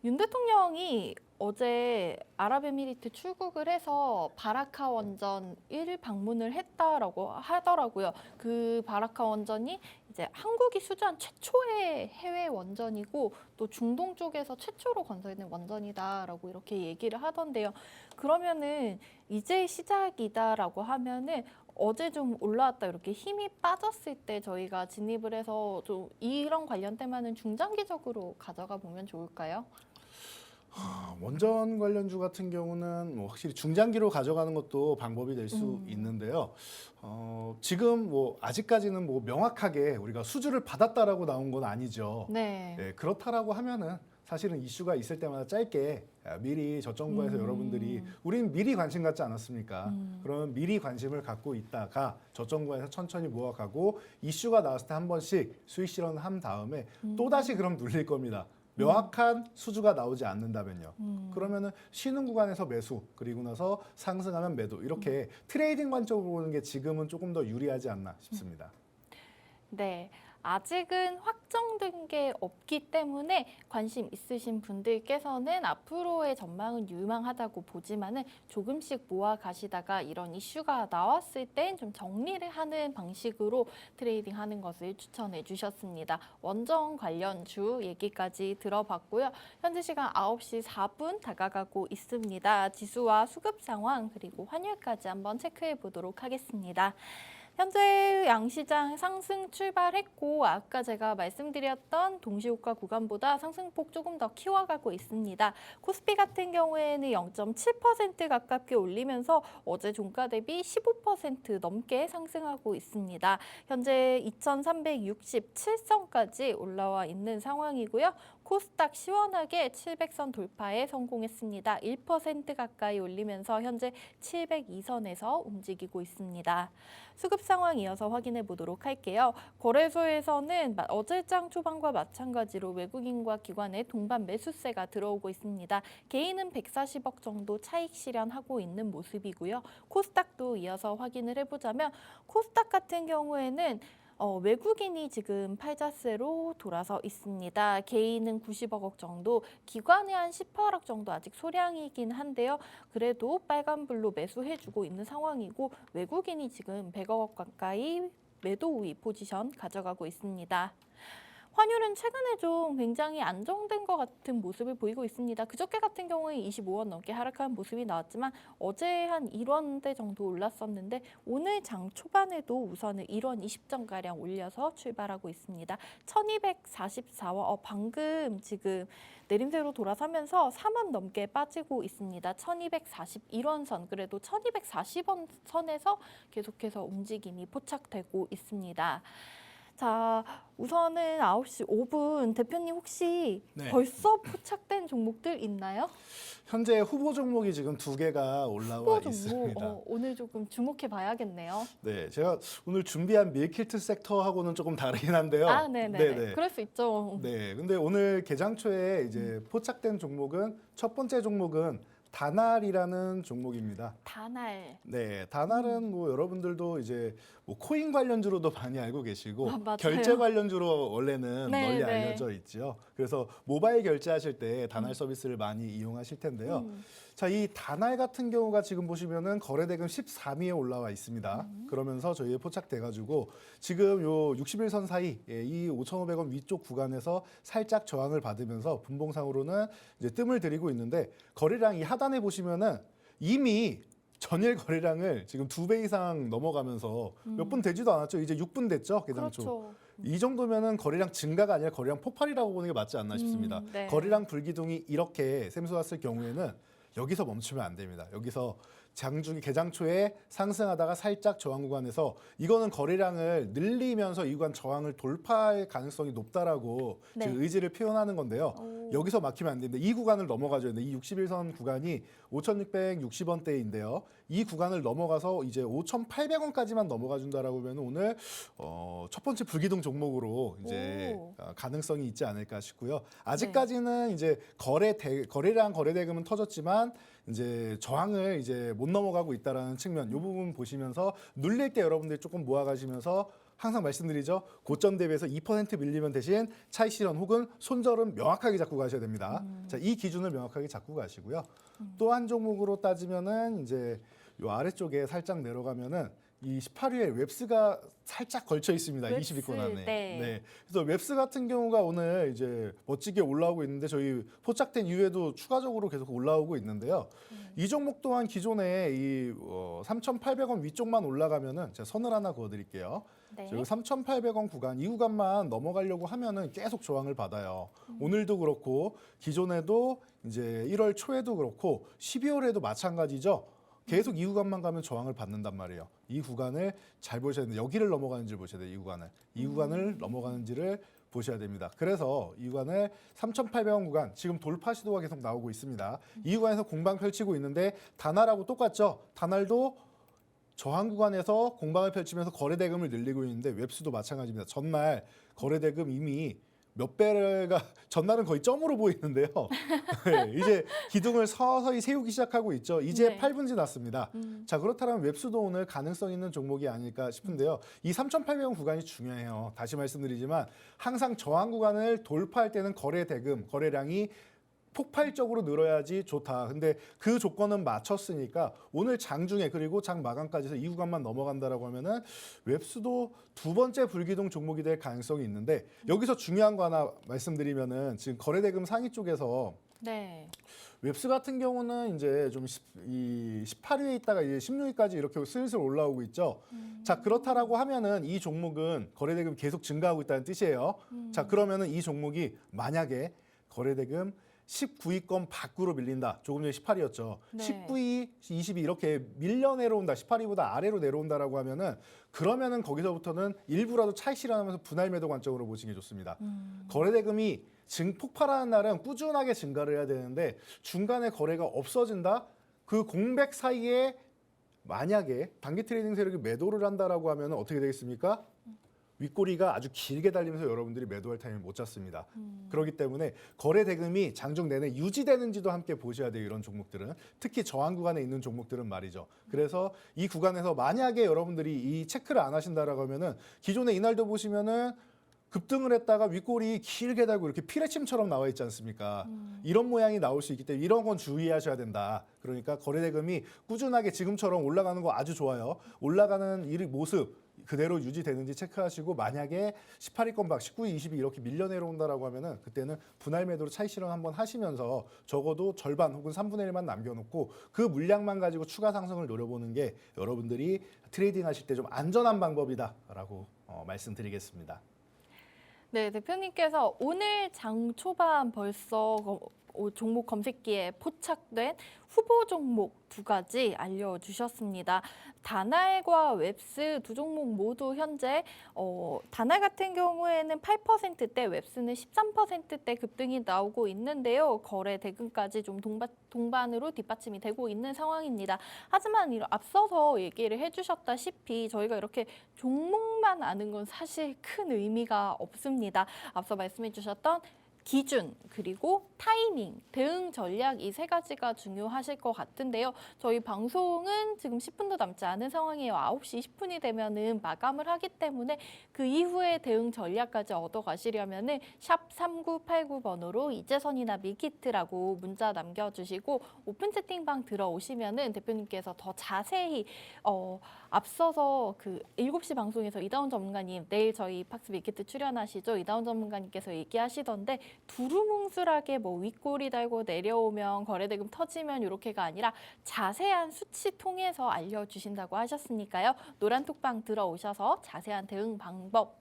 윤 대통령이 어제 아랍에미리트 출국을 해서 바라카 원전 1 방문을 했다라고 하더라고요. 그 바라카 원전이 이제 한국이 수주한 최초의 해외 원전이고 또 중동 쪽에서 최초로 건설된 원전이다라고 이렇게 얘기를 하던데요. 그러면은 이제 시작이다라고 하면은 어제 좀 올라왔다 이렇게 힘이 빠졌을 때 저희가 진입을 해서 좀 이런 관련 테마는 중장기적으로 가져가 보면 좋을까요? 원전 관련주 같은 경우는 뭐 확실히 중장기로 가져가는 것도 방법이 될 수 있는데요. 지금 뭐 아직까지는 뭐 명확하게 우리가 수주를 받았다라고 나온 건 아니죠. 네. 네, 그렇다라고 하면은 사실은 이슈가 있을 때마다 짧게 미리 저점과에서 여러분들이 우린 미리 관심 갖지 않았습니까? 그러면 미리 관심을 갖고 있다가 저점과에서 천천히 모아가고 이슈가 나왔을 때 한 번씩 수익 실현을 한 다음에 또다시 그럼 눌릴 겁니다. 명확한 수주가 나오지 않는다면요. 그러면은 쉬는 구간에서 매수, 그리고 나서 상승하면 매도 이렇게 트레이딩 관점으로 보는 게 지금은 조금 더 유리하지 않나 싶습니다. 네. 아직은 확정된 게 없기 때문에 관심 있으신 분들께서는 앞으로의 전망은 유망하다고 보지만은 조금씩 모아 가시다가 이런 이슈가 나왔을 땐 좀 정리를 하는 방식으로 트레이딩 하는 것을 추천해 주셨습니다. 원전 관련주 얘기까지 들어봤고요. 현재 시간 9시 4분 다가가고 있습니다. 지수와 수급 상황 그리고 환율까지 한번 체크해 보도록 하겠습니다. 현재 양시장 상승 출발했고 아까 제가 말씀드렸던 동시호가 구간보다 상승폭 조금 더 키워가고 있습니다. 코스피 같은 경우에는 0.7% 가깝게 올리면서 어제 종가 대비 15% 넘게 상승하고 있습니다. 현재 2367선까지 올라와 있는 상황이고요. 코스닥 시원하게 700선 돌파에 성공했습니다. 1% 가까이 올리면서 현재 702선에서 움직이고 있습니다. 수급 상황 이어서 확인해 보도록 할게요. 거래소에서는 어제장 초반과 마찬가지로 외국인과 기관의 동반 매수세가 들어오고 있습니다. 개인은 140억 정도 차익 실현하고 있는 모습이고요. 코스닥도 이어서 확인을 해보자면 코스닥 같은 경우에는 외국인이 지금 팔자세로 돌아서 있습니다. 개인은 90억 원 정도, 기관이 한 18억 정도 아직 소량이긴 한데요. 그래도 빨간불로 매수해주고 있는 상황이고 외국인이 지금 100억 원 가까이 매도 우위 포지션 가져가고 있습니다. 환율은 최근에 좀 굉장히 안정된 것 같은 모습을 보이고 있습니다. 그저께 같은 경우에 25원 넘게 하락한 모습이 나왔지만 어제 한 1원대 정도 올랐었는데 오늘 장 초반에도 우선은 1원 20전가량 올려서 출발하고 있습니다. 1244원, 방금 지금 내림세로 돌아서면서 3원 넘게 빠지고 있습니다. 1241원 선, 그래도 1240원 선에서 계속해서 움직임이 포착되고 있습니다. 자, 우선은 9시 5분 대표님 혹시 네. 벌써 포착된 종목들 있나요? 현재 후보 종목이 지금 2개가 올라와 후보 종목 있습니다. 오늘 조금 주목해 봐야겠네요. 네, 제가 오늘 준비한 밀키트 섹터하고는 조금 다르긴 한데요. 아, 네네. 그럴 수 있죠. 네, 근데 오늘 개장 초에 이제 포착된 종목은 첫 번째 종목은 다날이라는 종목입니다. 다날. 네, 다날은 뭐 여러분들도 이제 뭐 코인 관련주로도 많이 알고 계시고 맞아요. 결제 관련주로 원래는 네, 널리 네. 알려져 있죠. 그래서 모바일 결제하실 때 다날 서비스를 많이 이용하실 텐데요. 자, 이 다날 같은 경우가 지금 보시면은 거래대금 13위에 올라와 있습니다. 그러면서 저희에 포착돼가지고 지금 요 61선 사이 이 5,500원 위쪽 구간에서 살짝 저항을 받으면서 분봉상으로는 이제 뜸을 들이고 있는데 거래량 이 하단에 보시면은 이미 전일 거래량을 지금 2배 이상 넘어가면서 몇 분 되지도 않았죠. 이제 6분 됐죠, 개장초. 그렇죠. 이 정도면은 거래량 증가가 아니라 거래량 폭발이라고 보는 게 맞지 않나 싶습니다. 네. 거래량 불기둥이 이렇게 샘솟았을 경우에는 여기서 멈추면 안 됩니다. 여기서 장중이 개장 초에 상승하다가 살짝 저항 구간에서 이거는 거래량을 늘리면서 이 구간 저항을 돌파할 가능성이 높다라고 네. 지금 의지를 표현하는 건데요. 오. 여기서 막히면 안 됩니다. 이 구간을 넘어가줘야 돼요. 이 61선 구간이 5,660원대인데요. 이 구간을 넘어가서 이제 5,800원까지만 넘어가 준다라고 하면 오늘 첫 번째 불기둥 종목으로 이제 오. 가능성이 있지 않을까 싶고요. 아직까지는 이제 거래량 거래대금은 터졌지만 이제 저항을 이제 못 넘어가고 있다라는 측면, 이 부분 보시면서 눌릴 때 여러분들이 조금 모아가시면서 항상 말씀드리죠. 고점 대비해서 2% 밀리면 대신 차익 실현 혹은 손절은 명확하게 잡고 가셔야 됩니다. 자, 이 기준을 명확하게 잡고 가시고요. 또 한 종목으로 따지면은 이제 요 아래쪽에 살짝 내려가면은 이 18위에 웹스가 살짝 걸쳐 있습니다. 웹스, 20위권 안에. 네. 그래서 웹스 같은 경우가 오늘 이제 멋지게 올라오고 있는데 저희 포착된 이후에도 추가적으로 계속 올라오고 있는데요. 이 종목 또한 기존에 이 3,800원 위쪽만 올라가면은 제가 선을 하나 그어드릴게요. 네. 저희 3,800원 구간, 이 구간만 넘어가려고 하면은 계속 저항을 받아요. 오늘도 그렇고 기존에도 이제 1월 초에도 그렇고 12월에도 마찬가지죠. 계속 이 구간만 가면 저항을 받는단 말이에요. 이 구간을 잘 보셔야 되는데 여기를 넘어가는지를 보셔야 돼요. 이 구간을. 이 구간을 넘어가는지를 보셔야 됩니다. 그래서 이 구간을 3,800원 구간 지금 돌파 시도가 계속 나오고 있습니다. 이 구간에서 공방 펼치고 있는데 다날하고 똑같죠. 다날도 저항 구간에서 공방을 펼치면서 거래대금을 늘리고 있는데 웹스도 마찬가지입니다. 전날 거래대금 이미 몇 배가 전날은 거의 점으로 보이는데요. 네, 이제 기둥을 서서히 세우기 시작하고 있죠. 이제 네. 8분 지났습니다. 자, 그렇다면 웹스도 오늘 가능성 있는 종목이 아닐까 싶은데요. 이 3,800원 구간이 중요해요. 다시 말씀드리지만 항상 저항 구간을 돌파할 때는 거래량이 폭발적으로 늘어야지 좋다. 근데 그 조건은 맞췄으니까 오늘 장중에 그리고 장 마감까지 해서 이 구간만 넘어간다라고 하면은 웹스도 두 번째 불기둥 종목이 될 가능성이 있는데 여기서 중요한 거 하나 말씀드리면은 지금 거래대금 상위 쪽에서 네. 웹스 같은 경우는 이제 좀 18위에 있다가 이제 16위까지 이렇게 슬슬 올라오고 있죠. 자, 그렇다라고 하면은 이 종목은 거래대금 계속 증가하고 있다는 뜻이에요. 자, 그러면은 이 종목이 만약에 거래대금 19위권 밖으로 밀린다. 조금 전에 18위였죠. 네. 19위, 20위 이렇게 밀려 내려온다. 18위보다 아래로 내려온다라고 하면은 그러면은 거기서부터는 일부라도 차익 실현하면서 분할 매도 관점으로 보시는 게 좋습니다. 거래 대금이 폭발하는 날은 꾸준하게 증가를 해야 되는데 중간에 거래가 없어진다. 그 공백 사이에 만약에 단기 트레이딩 세력이 매도를 한다라고 하면 어떻게 되겠습니까? 윗꼬리가 아주 길게 달리면서 여러분들이 매도할 타이밍을 못 잡습니다. 그렇기 때문에 거래 대금이 장중 내내 유지되는지도 함께 보셔야 돼요. 이런 종목들은. 특히 저항 구간에 있는 종목들은 말이죠. 그래서 이 구간에서 만약에 여러분들이 이 체크를 안 하신다라고 하면은 기존에 이날도 보시면은 급등을 했다가 윗골이 길게 달고 이렇게 피레침처럼 나와 있지 않습니까? 이런 모양이 나올 수 있기 때문에 이런 건 주의하셔야 된다. 그러니까 거래 대금이 꾸준하게 지금처럼 올라가는 거 아주 좋아요. 올라가는 이 모습 그대로 유지되는지 체크하시고 만약에 18위권 밖 19위, 20위 이렇게 밀려 내려온다라고 하면은 그때는 분할 매도로 차익 실현 한번 하시면서 적어도 절반 혹은 3분의 1만 남겨놓고 그 물량만 가지고 추가 상승을 노려보는 게 여러분들이 트레이딩 하실 때 좀 안전한 방법이다라고 말씀드리겠습니다. 네, 대표님께서 오늘 장 초반 벌써 종목 검색기에 포착된 후보 종목 2가지 알려주셨습니다. 다날과 웹스 두 종목 모두 현재 다날 같은 경우에는 8%대, 웹스는 13%대 급등이 나오고 있는데요. 거래 대금까지 좀 동반으로 뒷받침이 되고 있는 상황입니다. 하지만 앞서서 얘기를 해주셨다시피 저희가 이렇게 종목만 아는 건 사실 큰 의미가 없습니다. 앞서 말씀해 주셨던 기준, 그리고 타이밍, 대응 전략 이 3가지가 중요하실 것 같은데요. 저희 방송은 지금 10분도 남지 않은 상황이에요. 9시 10분이 되면은 마감을 하기 때문에 그 이후에 대응 전략까지 얻어가시려면은 샵 3989번으로 이재선이나 밀키트라고 문자 남겨주시고 오픈 채팅방 들어오시면은 대표님께서 더 자세히 앞서서 그 7시 방송에서 이다운 전문가님 내일 저희 팍스 밀키트 출연하시죠. 이다운 전문가님께서 얘기하시던데 두루뭉술하게 뭐 윗골이 달고 내려오면 거래대금 터지면 이렇게가 아니라 자세한 수치 통해서 알려주신다고 하셨으니까요. 노란톡방 들어오셔서 자세한 대응 방법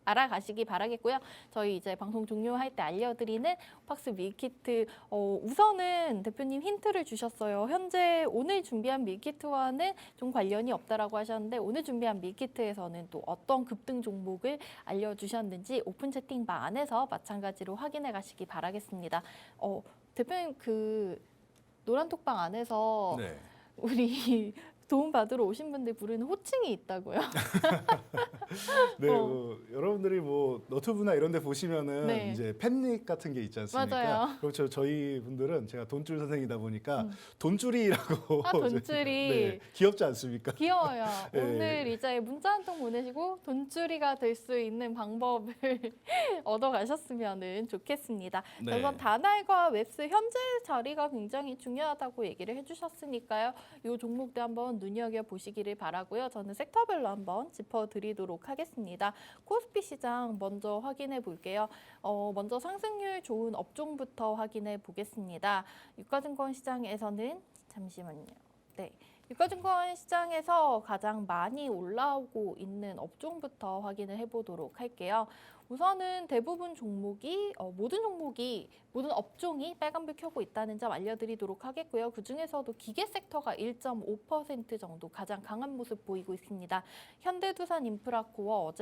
알아가시기 바라겠고요. 저희 이제 방송 종료할 때 알려드리는 팍스 밀키트 우선은 대표님 힌트를 주셨어요. 현재 오늘 준비한 밀키트와는 좀 관련이 없다라고 하셨는데 오늘 준비한 밀키트에서는 또 어떤 급등 종목을 알려주셨는지 오픈 채팅방 안에서 마찬가지로 확인해 가시기 바라겠습니다. 대표님 그 노란톡방 안에서 네. 우리 도움 받으러 오신 분들 부르는 호칭이 있다고요? 네, 여러분들이 뭐 너튜브나 이런 데 보시면은 네. 이제 팬닉 같은 게 있지 않습니까? 맞아요. 그렇죠. 저희 분들은 제가 돈줄 선생이다 보니까 돈줄이라고 돈줄이. 네, 귀엽지 않습니까? 귀여워요. 네. 오늘 이제 문자 한 통 보내시고 돈줄이가 될 수 있는 방법을 얻어가셨으면 좋겠습니다. 네. 그래서 다날과 웹스 현재 자리가 굉장히 중요하다고 얘기를 해주셨으니까요. 이 종목도 한번 눈여겨보시기를 바라고요. 저는 섹터별로 한번 짚어드리도록 하겠습니다. 코스피 시장 먼저 확인해 볼게요. 먼저 상승률 좋은 업종부터 확인해 보겠습니다. 유가증권 시장에서는 잠시만요. 네. 유가증권 시장에서 가장 많이 올라오고 있는 업종부터 확인을 해보도록 할게요. 우선은 대부분 종목이 모든 업종이 빨간불 켜고 있다는 점 알려드리도록 하겠고요. 그중에서도 기계 섹터가 1.5% 정도 가장 강한 모습 보이고 있습니다. 현대두산 인프라코어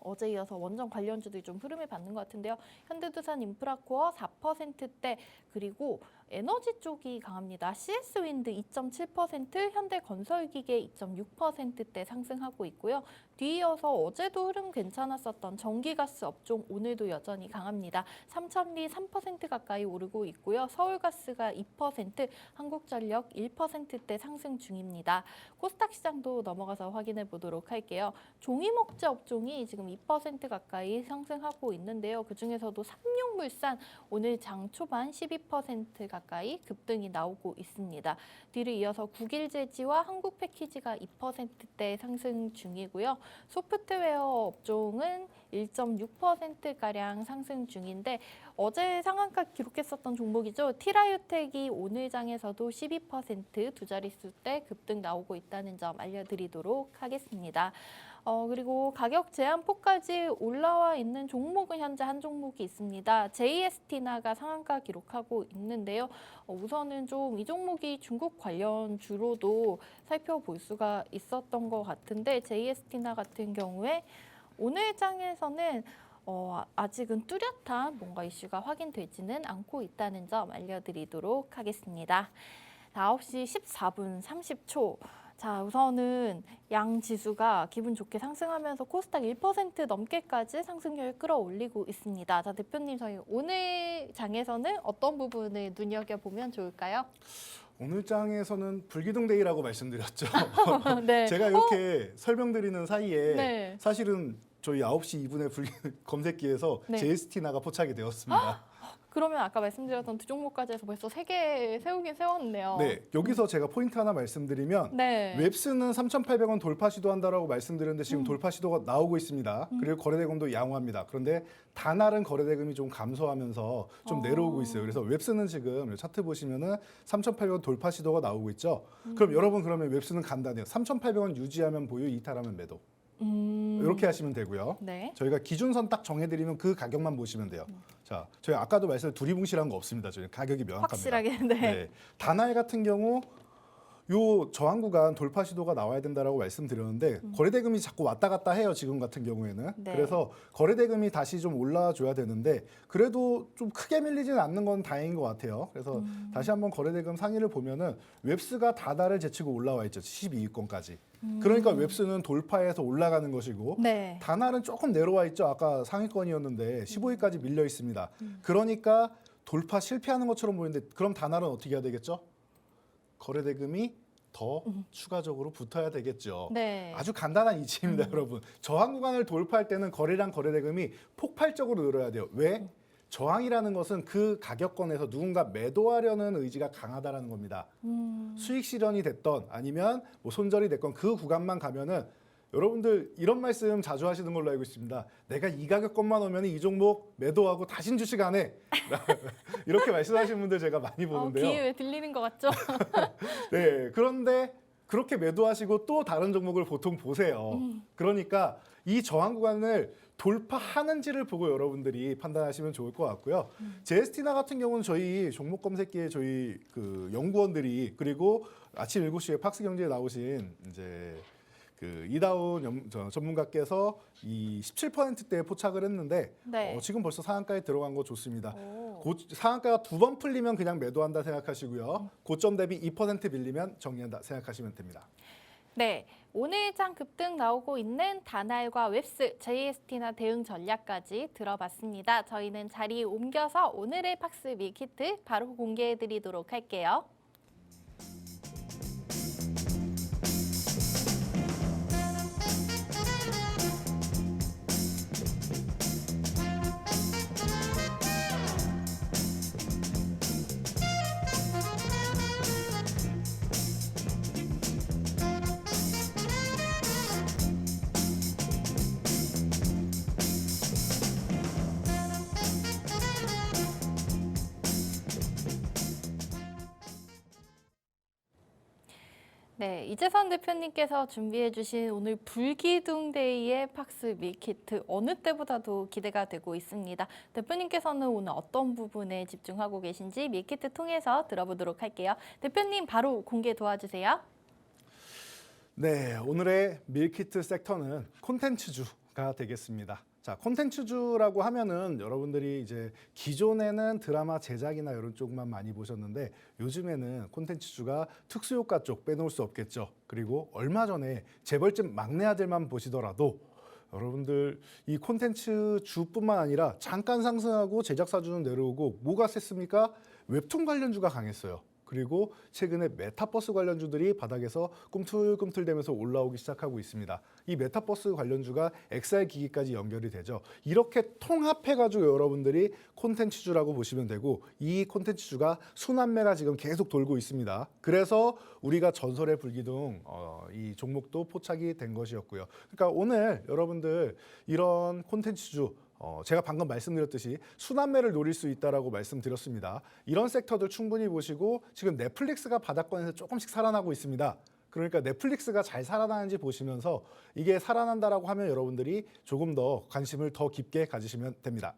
어제 이어서 원전 관련주들이 좀 흐름을 받는 것 같은데요. 현대두산 인프라코어 4%대 그리고 에너지 쪽이 강합니다. CS윈드 2.7%, 현대건설기계 2.6%대 상승하고 있고요. 뒤이어서 어제도 흐름 괜찮았었던 전기가스 업종 오늘도 여전히 강합니다. 삼천리 3% 가까이 오르고 있고요. 서울가스가 2%, 한국전력 1%대 상승 중입니다. 코스닥 시장도 넘어가서 확인해 보도록 할게요. 종이목재 업종이 지금 2% 가까이 상승하고 있는데요. 그중에서도 삼용물산 오늘 장 초반 12% 가까이 급등이 나오고 있습니다. 뒤를 이어서 국일제지와 한국패키지가 2%대 상승 중이고요. 소프트웨어 업종은 1.6%가량 상승 중인데 어제 상한가 기록했었던 종목이죠. 티라유텍이 오늘 장에서도 12% 두 자릿수대 급등 나오고 있다는 점 알려드리도록 하겠습니다. 그리고 가격 제한폭까지 올라와 있는 종목은 현재 한 종목이 있습니다. JST나가 상한가 기록하고 있는데요. 우선은 좀 이 종목이 중국 관련 주로도 살펴볼 수가 있었던 것 같은데 JST나 같은 경우에 오늘 장에서는 아직은 뚜렷한 뭔가 이슈가 확인되지는 않고 있다는 점 알려드리도록 하겠습니다. 9시 14분 30초. 자, 우선은 양 지수가 기분 좋게 상승하면서 코스닥 1% 넘게까지 상승률을 끌어올리고 있습니다. 자, 대표님, 저희 오늘 장에서는 어떤 부분을 눈여겨보면 좋을까요? 오늘 장에서는 불기둥데이라고 말씀드렸죠. 네. 제가 이렇게 설명드리는 사이에 네. 사실은 저희 9시 2분에 검색기에서 네. JST나가 포착이 되었습니다. 그러면 아까 말씀드렸던 두 종목까지 해서 벌써 3개 세우긴 세웠네요. 네, 여기서 제가 포인트 하나 말씀드리면 네. 웹스는 3,800원 돌파 시도한다라고 말씀드렸는데 지금 돌파 시도가 나오고 있습니다. 그리고 거래대금도 양호합니다. 그런데 다날은 거래대금이 좀 감소하면서 좀 내려오고 있어요. 그래서 웹스는 지금 차트 보시면은 3,800원 돌파 시도가 나오고 있죠. 그럼 여러분 그러면 웹스는 간단해요. 3,800원 유지하면 보유, 이탈하면 매도. 이렇게 하시면 되고요. 네. 저희가 기준선 딱 정해드리면 그 가격만 보시면 돼요. 자, 저희 아까도 말씀 두리뭉실한 거 없습니다. 저희 가격이 명확합니다. 확실하게. 네. 네. 다날 같은 경우 요 저항 구간 돌파 시도가 나와야 된다라고 말씀드렸는데 거래대금이 자꾸 왔다 갔다 해요. 지금 같은 경우에는. 네. 그래서 거래대금이 다시 좀 올라줘야 되는데 그래도 좀 크게 밀리지는 않는 건 다행인 것 같아요. 그래서 다시 한번 거래대금 상위를 보면은 웹스가 다달을 제치고 올라와 있죠. 12위권까지. 그러니까 웹스는 돌파해서 올라가는 것이고 네. 다날은 조금 내려와 있죠. 아까 상위권이었는데 15위까지 밀려 있습니다. 그러니까 돌파 실패하는 것처럼 보이는데 그럼 다날은 어떻게 해야 되겠죠? 거래대금이 더 추가적으로 붙어야 되겠죠. 네. 아주 간단한 이치입니다, 여러분. 저항 구간을 돌파할 때는 거래량 거래대금이 폭발적으로 늘어야 돼요. 왜? 저항이라는 것은 그 가격권에서 누군가 매도하려는 의지가 강하다라는 겁니다. 수익 실현이 됐던 아니면 뭐 손절이 됐건 그 구간만 가면은 여러분들 이런 말씀 자주 하시는 걸로 알고 있습니다. 내가 이 가격권만 오면 이 종목 매도하고 다신 주식 안 해. 이렇게 말씀하시는 분들 제가 많이 보는데요. 귀에 왜 들리는 것 같죠? 네, 그런데 그렇게 매도하시고 또 다른 종목을 보통 보세요. 그러니까 이 저항 구간을 돌파하는지를 보고 여러분들이 판단하시면 좋을 것 같고요. JST나 같은 경우는 저희 종목 검색기에 저희 그 연구원들이 그리고 아침 7시에 팍스경제에 나오신 이제 그 이다운 전문가께서 이 17%대에 포착을 했는데 네. 지금 벌써 상한가에 들어간 거 좋습니다. 오. 상한가가 2번 풀리면 그냥 매도한다 생각하시고요. 고점 대비 2% 밀리면 정리한다 생각하시면 됩니다. 네, 오늘 장 급등 나오고 있는 다날과 웹스, JST나 대응 전략까지 들어봤습니다. 저희는 자리 옮겨서 오늘의 팍스 밀키트 바로 공개해드리도록 할게요. 네, 이재선 대표님께서 준비해주신 오늘 불기둥데이의 팍스 밀키트 어느 때보다도 기대가 되고 있습니다. 대표님께서는 오늘 어떤 부분에 집중하고 계신지 밀키트 통해서 들어보도록 할게요. 대표님 바로 공개 도와주세요. 네, 오늘의 밀키트 섹터는 콘텐츠주가 되겠습니다. 자, 콘텐츠주라고 하면은 여러분들이 이제 기존에는 드라마 제작이나 이런 쪽만 많이 보셨는데 요즘에는 콘텐츠주가 특수효과 쪽 빼놓을 수 없겠죠. 그리고 얼마 전에 재벌집 막내 아들만 보시더라도 여러분들 이 콘텐츠주뿐만 아니라 잠깐 상승하고 제작사주는 내려오고 뭐가 셌습니까? 웹툰 관련주가 강했어요. 그리고 최근에 메타버스 관련주들이 바닥에서 꿈틀꿈틀대면서 올라오기 시작하고 있습니다. 이 메타버스 관련주가 XR 기기까지 연결이 되죠. 이렇게 통합해가지고 여러분들이 콘텐츠주라고 보시면 되고, 이 콘텐츠주가 순환매가 지금 계속 돌고 있습니다. 그래서 우리가 전설의 불기둥 이 종목도 포착이 된 것이었고요. 그러니까 오늘 여러분들 이런 콘텐츠주 제가 방금 말씀드렸듯이 순환매를 노릴 수 있다라고 말씀드렸습니다. 이런 섹터들 충분히 보시고, 지금 넷플릭스가 바닥권에서 조금씩 살아나고 있습니다. 그러니까 넷플릭스가 잘 살아나는지 보시면서 이게 살아난다라고 하면 여러분들이 조금 더 관심을 더 깊게 가지시면 됩니다.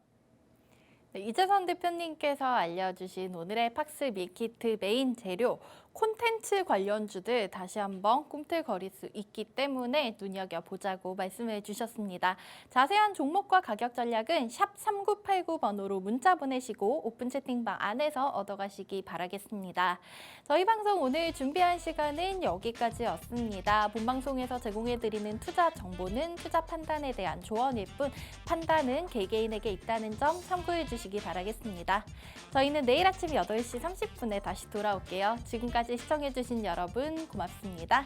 네, 이재선 대표님께서 알려주신 오늘의 팍스 밀키트 메인 재료 콘텐츠 관련주들 다시 한번 꿈틀거릴 수 있기 때문에 눈여겨보자고 말씀해 주셨습니다. 자세한 종목과 가격 전략은 샵 3989번으로 문자 보내시고 오픈 채팅방 안에서 얻어가시기 바라겠습니다. 저희 방송 오늘 준비한 시간은 여기까지였습니다. 본방송에서 제공해드리는 투자 정보는 투자 판단에 대한 조언일 뿐 판단은 개개인에게 있다는 점 참고해 주시기 바라겠습니다. 저희는 내일 아침 8시 30분에 다시 돌아올게요. 지금까지 시청해주신 여러분 고맙습니다.